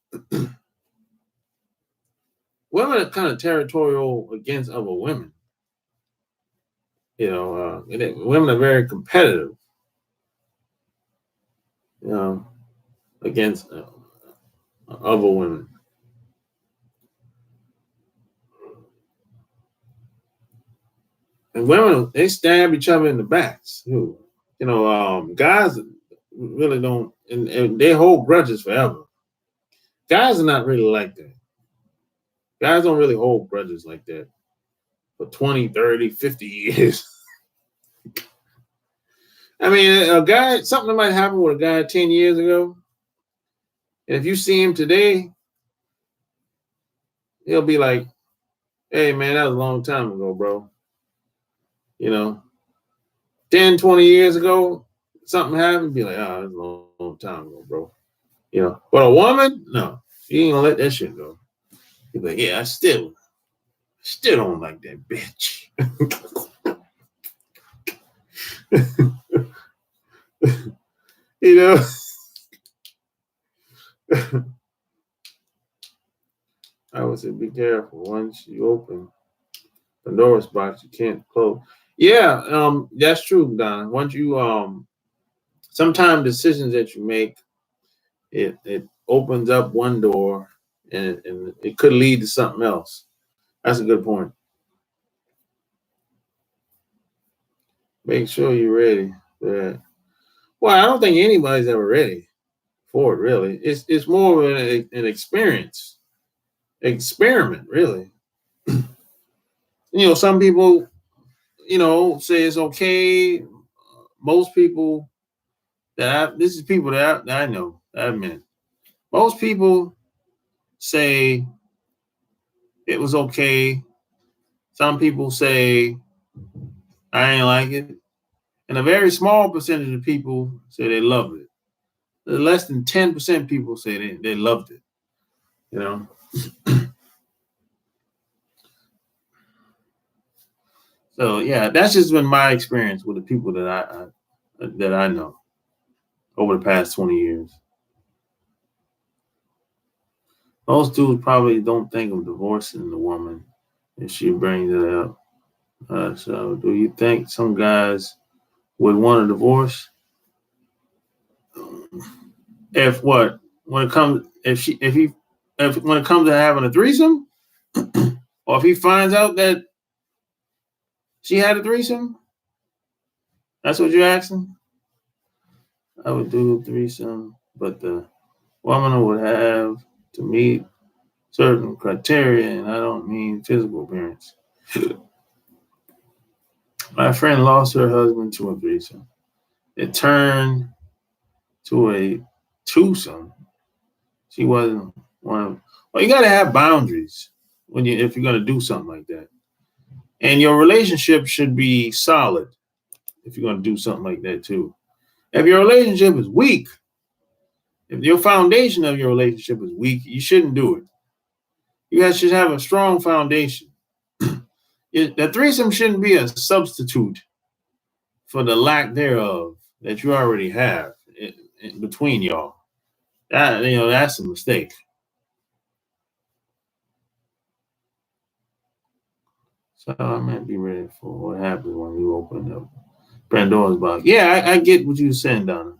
[SPEAKER 1] Women are kind of territorial against other women. You know, women are very competitive. You know, against other women. And women, they stab each other in the backs. Too. You know, guys really don't, and they hold grudges forever. Guys are not really like that. Guys don't really hold grudges like that for 20, 30, 50 years. I mean, a guy, something might happen with a guy 10 years ago. And if you see him today, he'll be like, hey, man, that was a long time ago, bro. You know, 10, 20 years ago, something happened, be like, oh, that was a long time ago, bro. You know, but a woman, no, she ain't gonna let that shit go. Be like, yeah, I still don't like that bitch. You know, I would say be careful. Once you open Pandora's box, you can't close. Yeah, that's true, Don. Once you sometimes decisions that you make, it opens up one door and it could lead to something else. That's a good point. Make sure you're ready for that. Well, I don't think anybody's ever ready for it. Really, it's more of an experience, experiment. Really, you know, some people, you know, say it's okay. Most people this is people that I know that I've met. Most people say it was okay. Some people say I ain't like it, and a very small percentage of people say they loved it. Less than 10% people say they loved it. You know, So yeah, that's just been my experience with the people that I know over the past 20 years. Most dudes probably don't think of divorcing the woman if she brings it up. So, do you think some guys would want a divorce? If what? When it comes, if when it comes to having a threesome, or if he finds out that she had a threesome, that's what you're asking. I would do a threesome, but the woman would have to meet certain criteria, and I don't mean physical appearance. My friend lost her husband to a threesome. It turned to a twosome. She wasn't one of. Well, you got to have boundaries when you if you're going to do something like that, and your relationship should be solid if you're going to do something like that too. If your relationship is weak, if your foundation of your relationship is weak, you shouldn't do it. You guys should have a strong foundation. The threesome shouldn't be a substitute for the lack thereof that you already have between y'all. That's a mistake. So I might be ready for what happens when you open up Pandora's box. Yeah, I get what you're saying, Donna.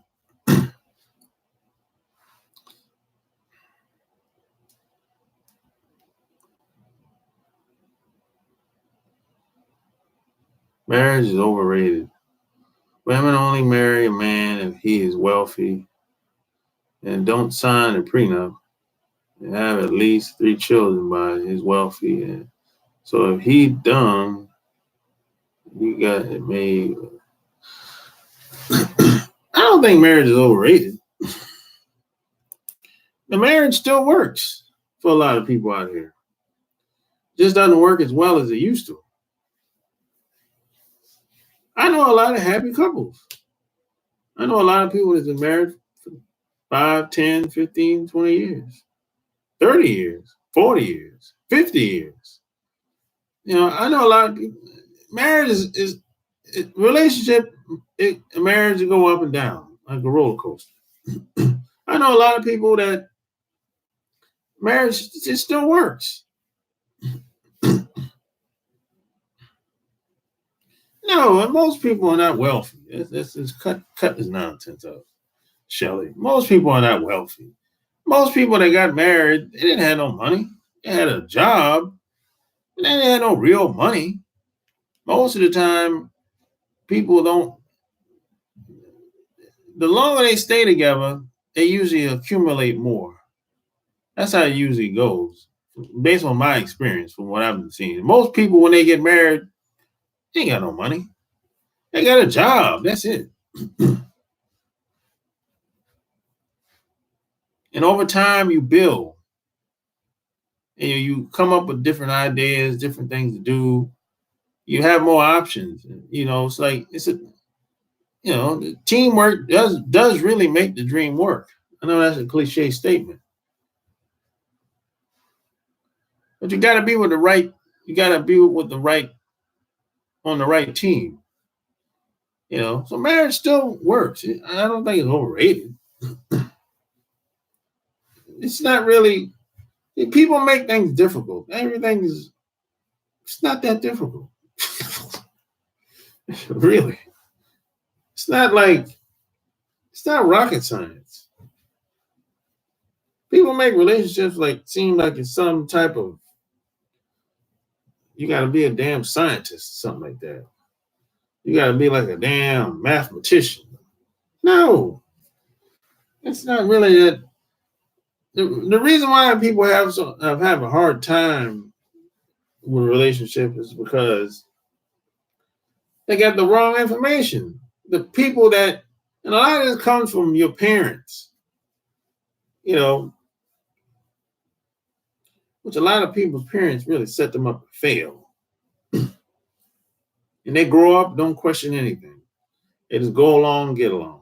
[SPEAKER 1] Marriage is overrated. Women only marry a man if he is wealthy and don't sign a prenup and have at least 3 children by his wealthy. And so if he dumb, you got it made. I don't think marriage is overrated. The marriage still works for a lot of people out here. It just doesn't work as well as it used to. I know a lot of happy couples. I know a lot of people that's been married for 5, 10, 15, 20 years, 30 years, 40 years, 50 years. I know a lot of people. Marriage relationship, marriage will go up and down like a roller coaster. I know a lot of people that marriage it still works. No, most people are not wealthy. Let's cut this nonsense up, Shelley. Most people are not wealthy. Most people that got married, they didn't have no money. They had a job, and they didn't have no real money. Most of the time, people don't. The longer they stay together, they usually accumulate more. That's how it usually goes, based on my experience from what I've been seeing. Most people, when they get married, they ain't got no money. They got a job. That's it. And over time, you build. And you come up with different ideas, different things to do. You have more options. It's like teamwork does really make the dream work. I know that's a cliche statement, but you got to be with the right. You got to be with the right on the right team. So marriage still works. I don't think it's overrated. It's not really. People make things difficult. Everything is. It's not that difficult. Really. It's not like. It's not rocket science. People make relationships seem like it's some type of. You got to be a damn scientist, something like that. You got to be like a damn mathematician. No, it's not really that. The reason why people have a hard time with relationships is because they got the wrong information. The people that, and a lot of this comes from your parents, which a lot of people's parents really set them up to fail. And they grow up, don't question anything. They just go along, get along.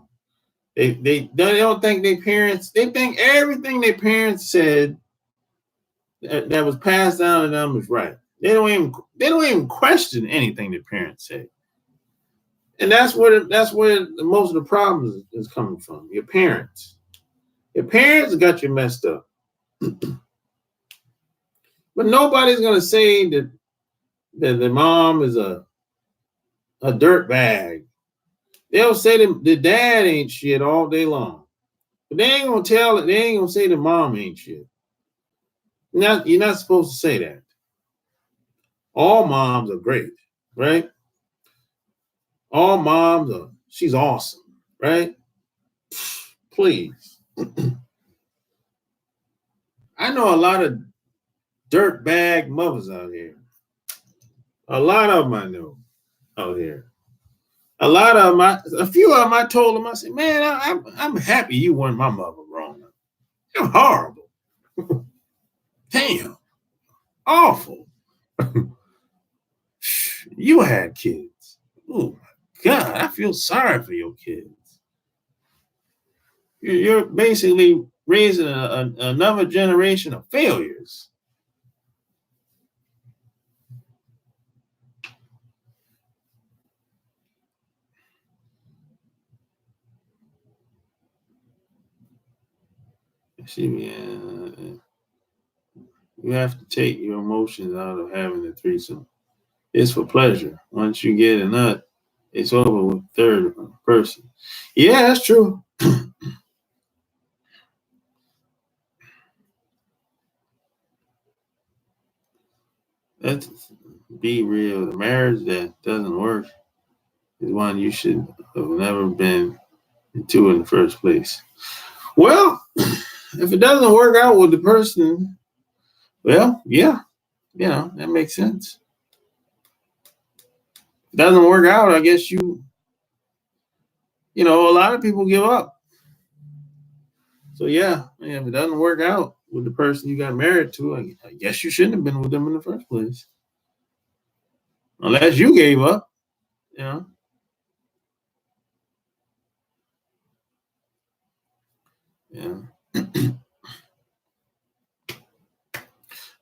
[SPEAKER 1] They don't think their parents, they think everything their parents said that was passed down to them is right. They don't even question anything the parents say. And that's where most of the problems is coming from. Your parents. Your parents got you messed up. But nobody's gonna say that the mom is a dirt bag. They'll say the dad ain't shit all day long. But they ain't gonna say the mom ain't shit. You're not supposed to say that. All moms are great, right? All moms are, she's awesome, right? Please. I know a lot of dirt bag mothers out here. A lot of them I know out here. A lot of them, a few of them, I told them, I said, man, I'm happy you weren't my mother growing up. You're horrible. Damn. Awful. You had kids. Oh my God, I feel sorry for your kids. You're basically raising another generation of failures. See, man, you have to take your emotions out of having a threesome. It's for pleasure. Once you get a nut, it's over with third person. Yeah, that's true. Let's be real. The marriage that doesn't work is one you should have never been into in the first place. Well, if it doesn't work out with the person, well, yeah, that makes sense. If it doesn't work out, I guess a lot of people give up. So yeah, if it doesn't work out with the person you got married to, I guess you shouldn't have been with them in the first place. Unless you gave up, Yeah.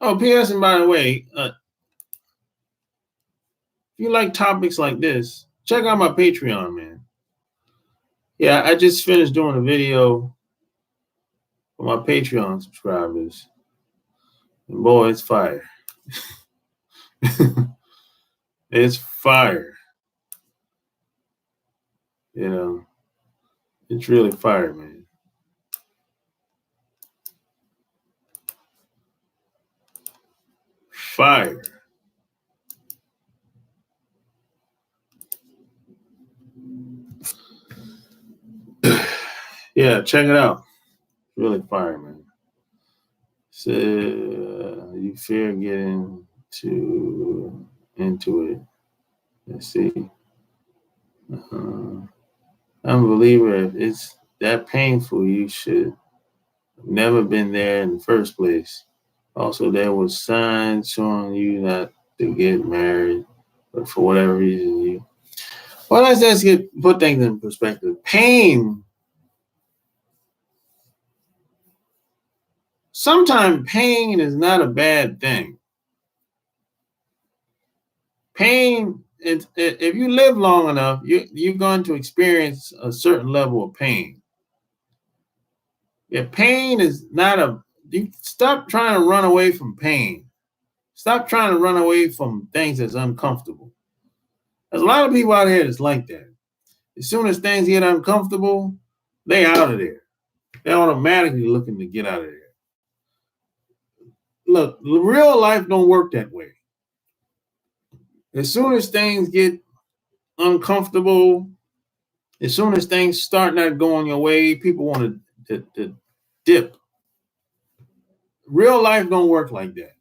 [SPEAKER 1] Oh, P.S. And by the way, if you like topics like this, check out my Patreon, man. Yeah, I just finished doing a video for my Patreon subscribers. And boy, it's fire. It's fire. It's really fire, man. Fire. Yeah, check it out. Really fire, man. So you fear getting into it. Let's see. I'm a believer. If it's that painful, you should have never been there in the first place. Also, there was signs showing you not to get married, but for whatever reason, you. Well, let's just put things in perspective. Pain. Sometimes pain is not a bad thing. Pain, if you live long enough, you're going to experience a certain level of pain. Yeah, pain is not you stop trying to run away from pain. Stop trying to run away from things that's uncomfortable. There's a lot of people out here that's like that. As soon as things get uncomfortable, they out of there. They're automatically looking to get out of there. Look, real life don't work that way. As soon as things get uncomfortable, as soon as things start not going your way, people want to dip. Real life don't work like that.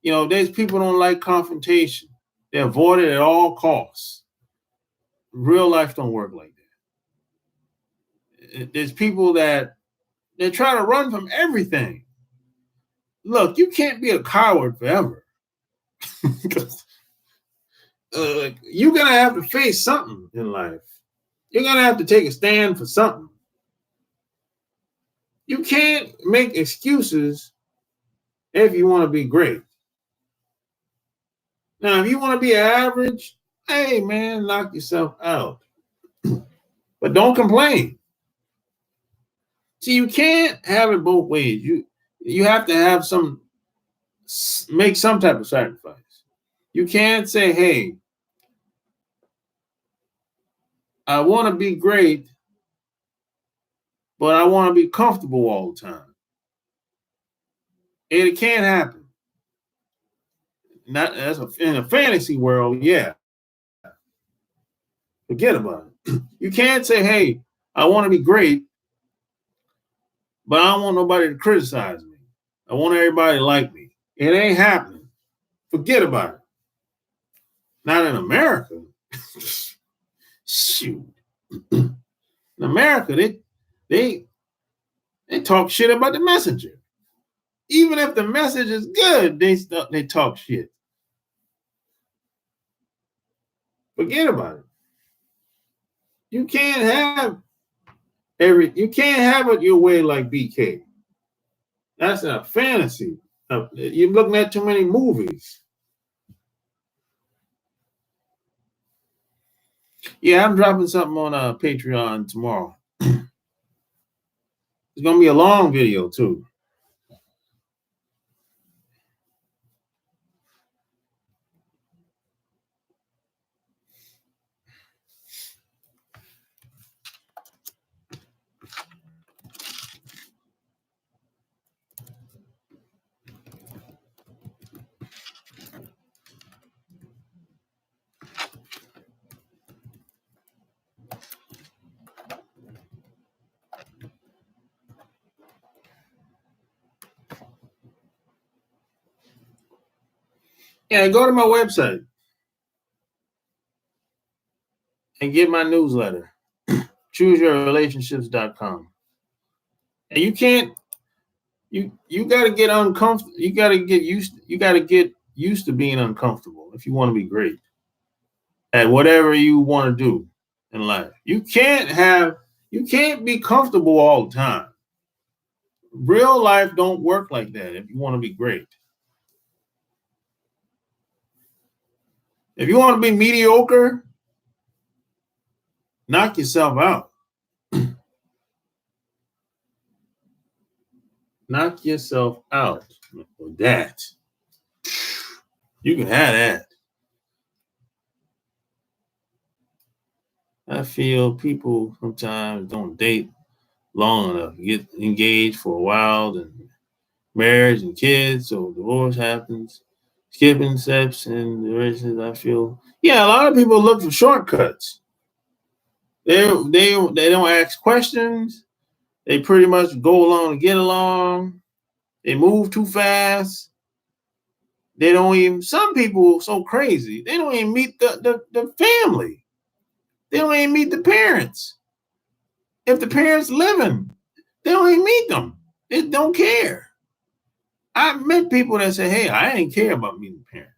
[SPEAKER 1] There's people don't like confrontation. They avoid it at all costs. Real life don't work like that. There's people that they try to run from everything. Look, you can't be a coward forever. You're gonna have to face something in life. You're gonna have to take a stand for something. You can't make excuses if you want to be great. Now, if you want to be average, hey man, knock yourself out. But don't complain. See, you can't have it both ways. You have to have make some type of sacrifice. You can't say, hey, I want to be great, but I want to be comfortable all the time. It can't happen. Not in a fantasy world, yeah. Forget about it. You can't say, hey, I want to be great, but I don't want nobody to criticize me. I want everybody to like me. It ain't happening. Forget about it. Not in America. Shoot. In America, they talk shit about the messenger. Even if the message is good, they talk shit. Forget about it. You can't have it your way like BK. That's a fantasy. You're looking at too many movies. Yeah, I'm dropping something on Patreon tomorrow. It's gonna be a long video too. Yeah, go to my website and get my newsletter. ChooseYourRelationships.com. And you got to get uncomfortable. You got to get used to being uncomfortable if you want to be great at whatever you want to do in life. You can't be comfortable all the time. Real life don't work like that if you want to be great. If you want to be mediocre, knock yourself out. Knock yourself out with that. You can have that. I feel people sometimes don't date long enough, get engaged for a while, and marriage and kids, so divorce happens, skipping steps and the relationship. I feel, yeah, a lot of people look for shortcuts. They don't ask questions. They pretty much go along to get along. They move too fast. They don't even, some people so crazy, they don't even meet the family. They don't even meet the parents. If the parents living, they don't even meet them. They don't care. I've met people that say, hey, I ain't care about meeting the parents.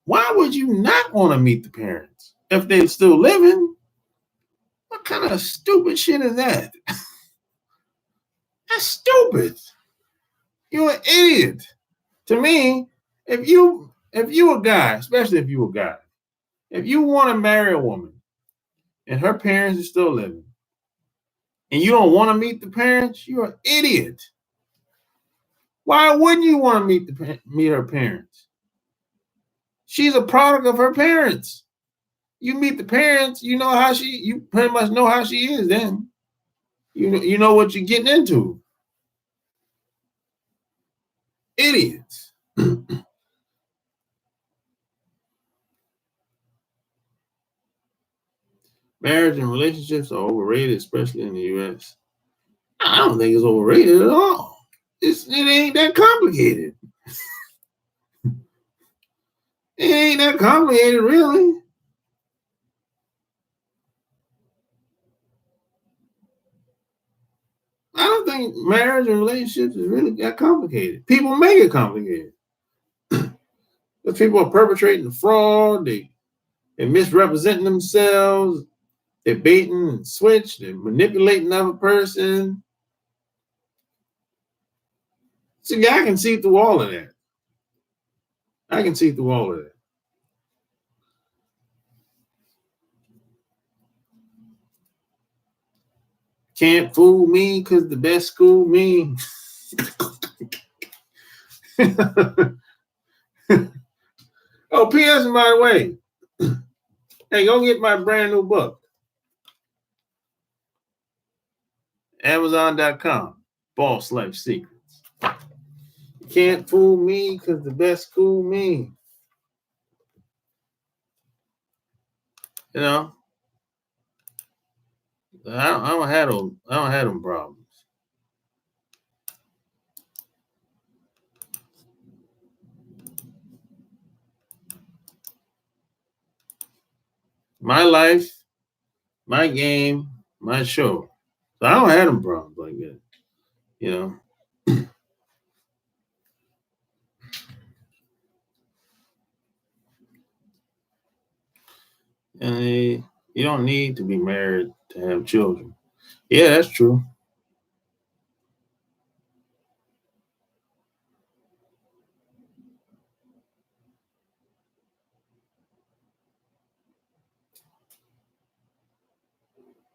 [SPEAKER 1] Why would you not want to meet the parents if they're still living? What kind of stupid shit is that? That's stupid. You're an idiot. To me, if you a guy, especially if you a guy, if you want to marry a woman and her parents are still living, and you don't want to meet the parents, you're an idiot. Why wouldn't you want to meet her parents? She's a product of her parents. You meet the parents, you pretty much know how she is then. You know what you're getting into. Idiots. Marriage and relationships are overrated, especially in the U.S. I don't think it's overrated at all. It ain't that complicated. It ain't that complicated, really. I don't think marriage and relationships is really that complicated. People make it complicated. Because people are perpetrating the fraud, they're misrepresenting themselves, they're baiting and switch, they're manipulating another person. See, I can see through all of that. I can see through all of that. Can't fool me because the best school me. Oh, P.S. by the way, hey, go get my brand new book. Amazon.com. Boss Life Secrets. Can't fool me because the best school me. You know, I don't have them. I don't have them problems. My life, my game, my show. So I don't have them problems like that. You know. And you don't need to be married to have children. Yeah, that's true.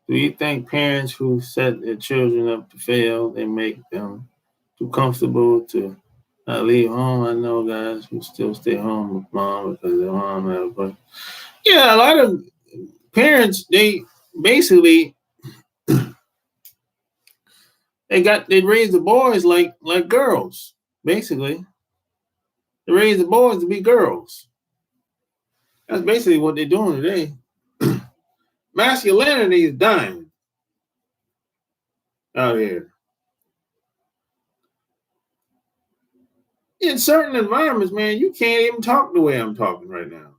[SPEAKER 1] Do you think parents who set their children up to fail, they make them too comfortable to not leave home? I know guys who still stay home with mom because their mom has a yeah, a lot of parents, they basically they raise the boys like girls. Basically, they raise the boys to be girls. That's basically what they're doing today. Masculinity is dying out here. In certain environments, man, you can't even talk the way I'm talking right now.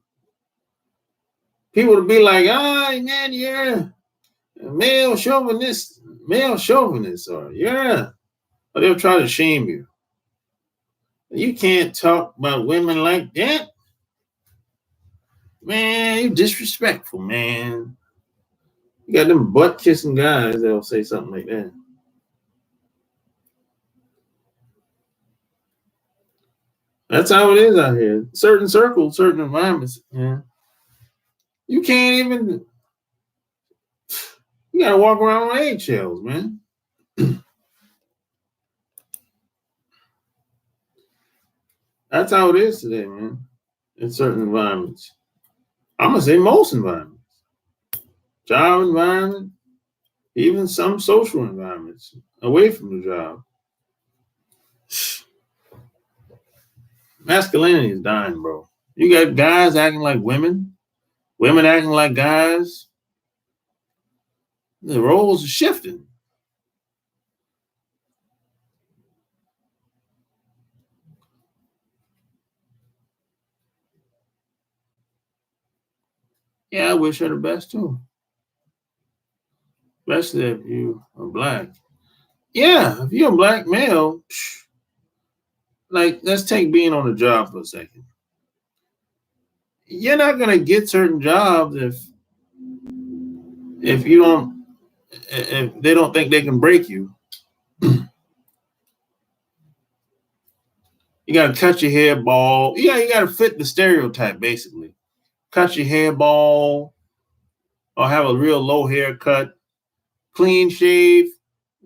[SPEAKER 1] People would be like, man, you're a male chauvinist, or yeah. Or they'll try to shame you. You can't talk about women like that. Man, you disrespectful, man. You got them butt kissing guys that'll say something like that. That's how it is out here. Certain circles, certain environments. Yeah. You can't even. You gotta walk around on eggshells, man. That's how it is today, man. In certain environments, I'm gonna say most environments, job environment, even some social environments away from the job. Masculinity is dying, bro. You got guys acting like women, women acting like guys. The roles are shifting. Yeah, I wish her the best too, especially if you are black. Yeah, if you're a black male, like let's take being on the job for a second. You're not gonna get certain jobs if you don't if they don't think they can break you. You gotta cut your hair bald. Yeah, you gotta fit the stereotype basically. Cut your hair bald or have a real low haircut, clean shave,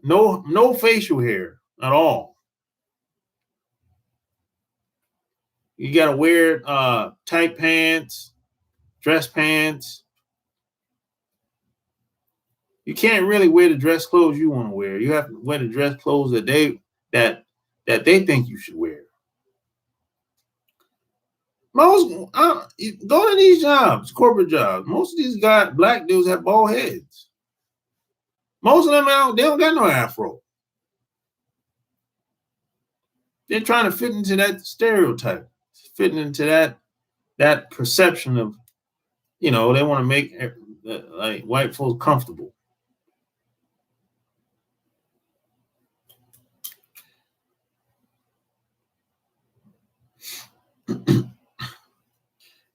[SPEAKER 1] no facial hair at all. You gotta wear tight pants, dress pants. You can't really wear the dress clothes you want to wear. You have to wear the dress clothes that that they think you should wear. Most go to these jobs, corporate jobs. Most of these guys, black dudes, have bald heads. Most of them they don't got no afro. They're trying to fit into that stereotype, fitting into that perception of they want to make like white folks comfortable.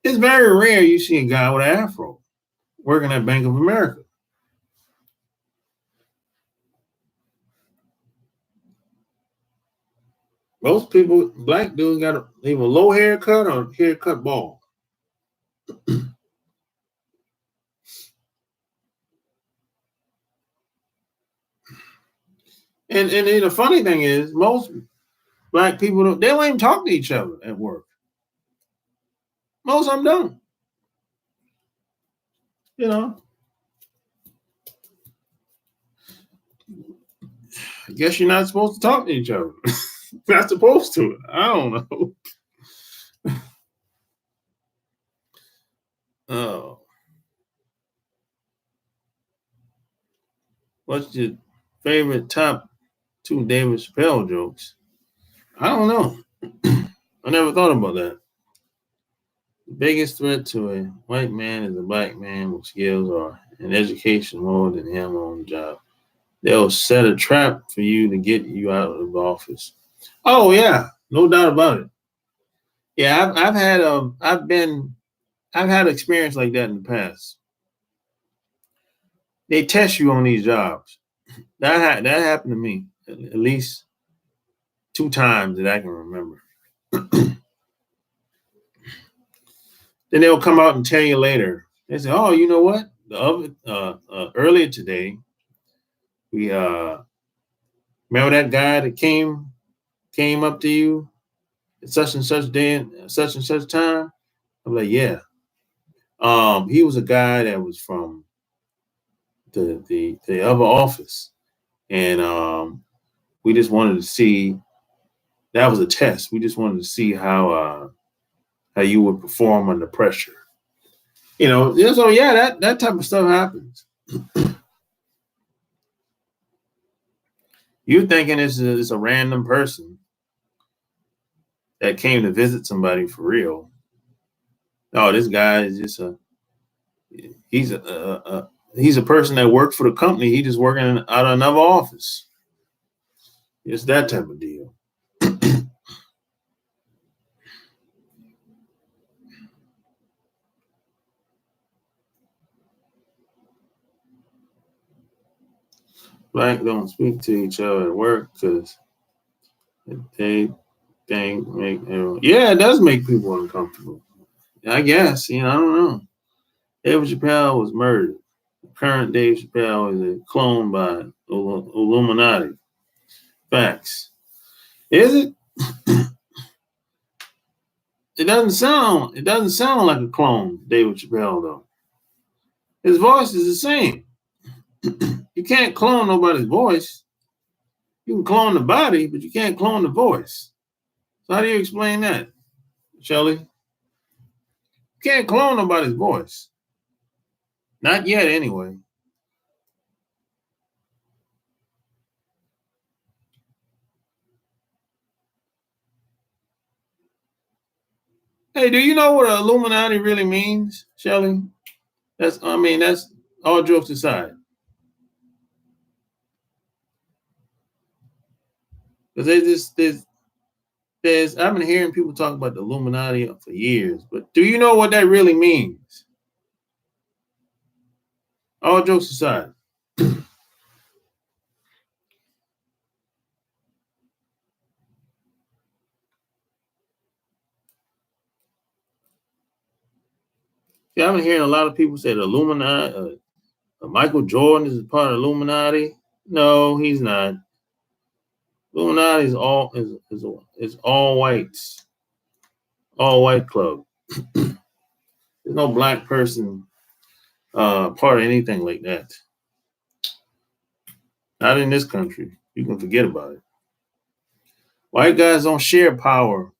[SPEAKER 1] It's very rare you see a guy with an afro working at Bank of America. Most people, black dudes, got either low haircut or haircut bald. And the funny thing is, most black people they don't even talk to each other at work. Most of them don't. You know, I guess you're not supposed to talk to each other. Not supposed to. I don't know. Oh, what's your favorite top two David Chappelle jokes? I don't know. I never thought about that. The biggest threat to a white man is a black man with skills or an education more than him on the job. They'll set a trap for you to get you out of the office. Oh yeah, no doubt about it. Yeah, I've had experience like that in the past. They test you on these jobs. That happened to me at least two times that I can remember. Then they'll come out and tell you later. They say, "Oh, you know what? Earlier today, we remember that guy that came up to you at such and such day and such time." I'm like, "Yeah." He was a guy that was from the other office, and we just wanted to see. That was a test. We just wanted to see how you would perform under pressure. You know, so yeah, that type of stuff happens. You're thinking it's a random person that came to visit somebody for real. Oh, this guy is just he's he's a person that worked for the company. He just working out of another office. It's that type of deal. Black don't speak to each other at work because they think yeah, it does make people uncomfortable. I guess I don't know. David Chappelle was murdered. The current Dave Chappelle is a clone by Illuminati. Facts. Is it? It doesn't sound like a clone, David Chappelle though. His voice is the same. You can't clone nobody's voice. You can clone the body, but you can't clone the voice. So how do you explain that, Shelley? You can't clone nobody's voice. Not yet, anyway. Hey, do you know what Illuminati really means, Shelley? That's all jokes aside. Because there's I've been hearing people talk about the Illuminati for years, but do you know what that really means? All jokes aside. Yeah, I've been hearing a lot of people say the Illuminati, Michael Jordan is part of the Illuminati. No, he's not. Illuminati is all whites, all white club. There's no black person part of anything like that. Not in this country. You can forget about it. White guys don't share power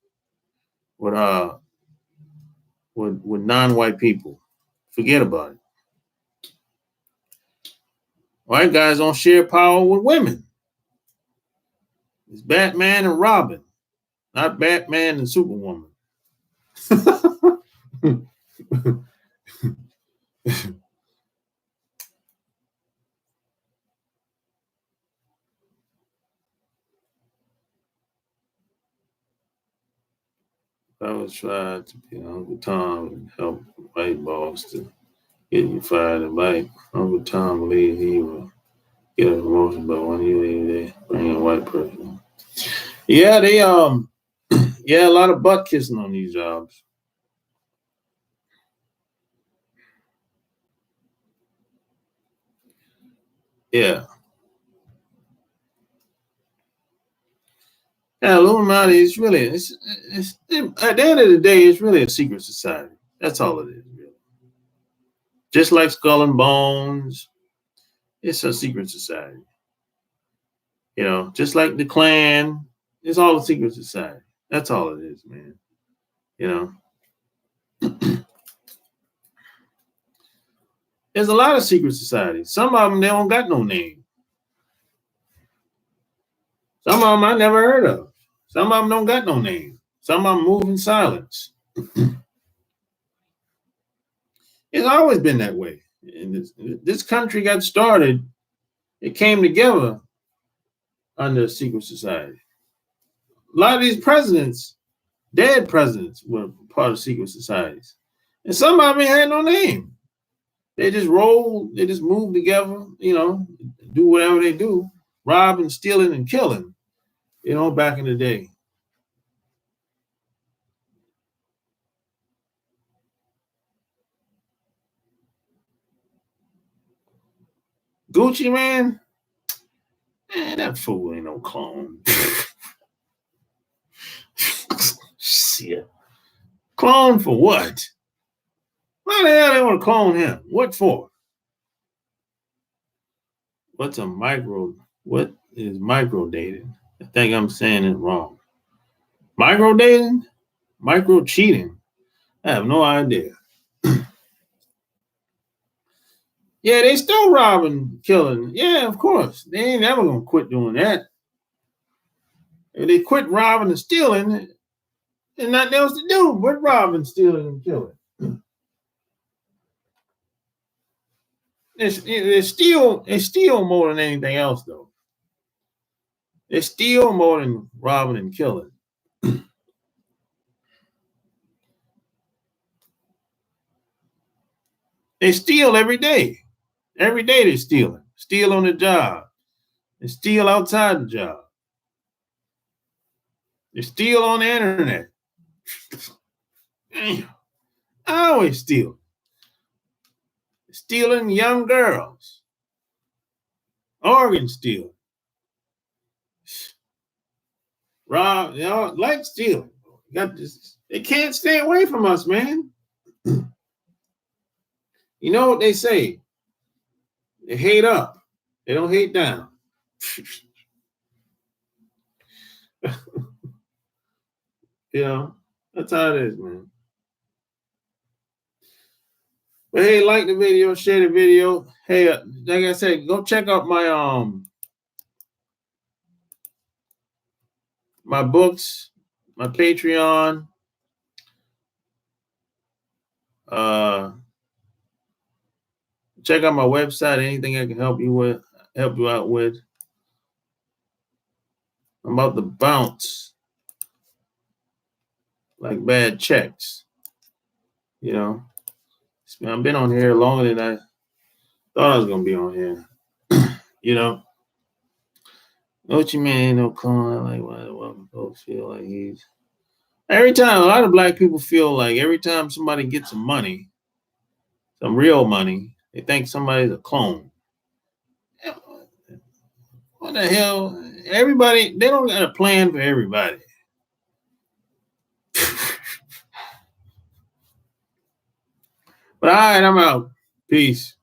[SPEAKER 1] with with non-white people. Forget about it. White guys don't share power with women. It's Batman and Robin, not Batman and Superwoman. I was trying to be Uncle Tom and help white boss to get you fired and like Uncle Tom believed he would get a promotion, but when you leave, they bring a white person. Yeah, they yeah, a lot of butt kissing on these jobs. Yeah. Yeah, Illuminati is really it's at the end of the day, it's really a secret society. That's all it is, really. Just like Skull and Bones, it's a secret society. You know, just like the Klan, it's all a secret society. That's all it is, man. You know, there's a lot of secret societies. Some of them they don't got no name. Some of them I never heard of. Some of them don't got no name. Some of them move in silence. It's always been that way. And this country got started. It came together under a secret society. A lot of these presidents, dead presidents, were part of secret societies. And some of them had no name. They just roll, they just move together, you know, do whatever they do, robbing, stealing, and killing, you know, back in the day. Gucci man, man, that fool ain't no clone. Shit. Clone for what? Why the hell they want to clone him? What for? What's a micro? What is micro dating? I think I'm saying it wrong. Micro dating? Micro cheating? I have no idea. Yeah, they still robbing, killing. Yeah, of course. They ain't never gonna quit doing that. If they quit robbing and stealing, there's nothing else to do but robbing, stealing, and killing. They steal more than anything else, though. They steal more than robbing and killing. They steal every day. Every day they're stealing. Steal on the job. They steal outside the job. They steal on the internet. I always steal. Stealing young girls. Organ stealing. Rob, you know, like stealing. Got this. They can't stay away from us, man. You know what they say? They hate up. They don't hate down. You know, that's how it is, man. But hey, like the video, share the video. Hey, like I said, go check out my books, my Patreon. Uh, check out my website. Anything I can help you out with. I'm about to bounce like bad checks. You know, I've been on here longer than I thought I was gonna be on here. You know, what you mean ain't no clone? Like why folks feel like he's every time a lot of black people feel like every time somebody gets some money, some real money, they think somebody's a clone. What the hell? Everybody, they don't got a plan for everybody. But all right, I'm out. Peace.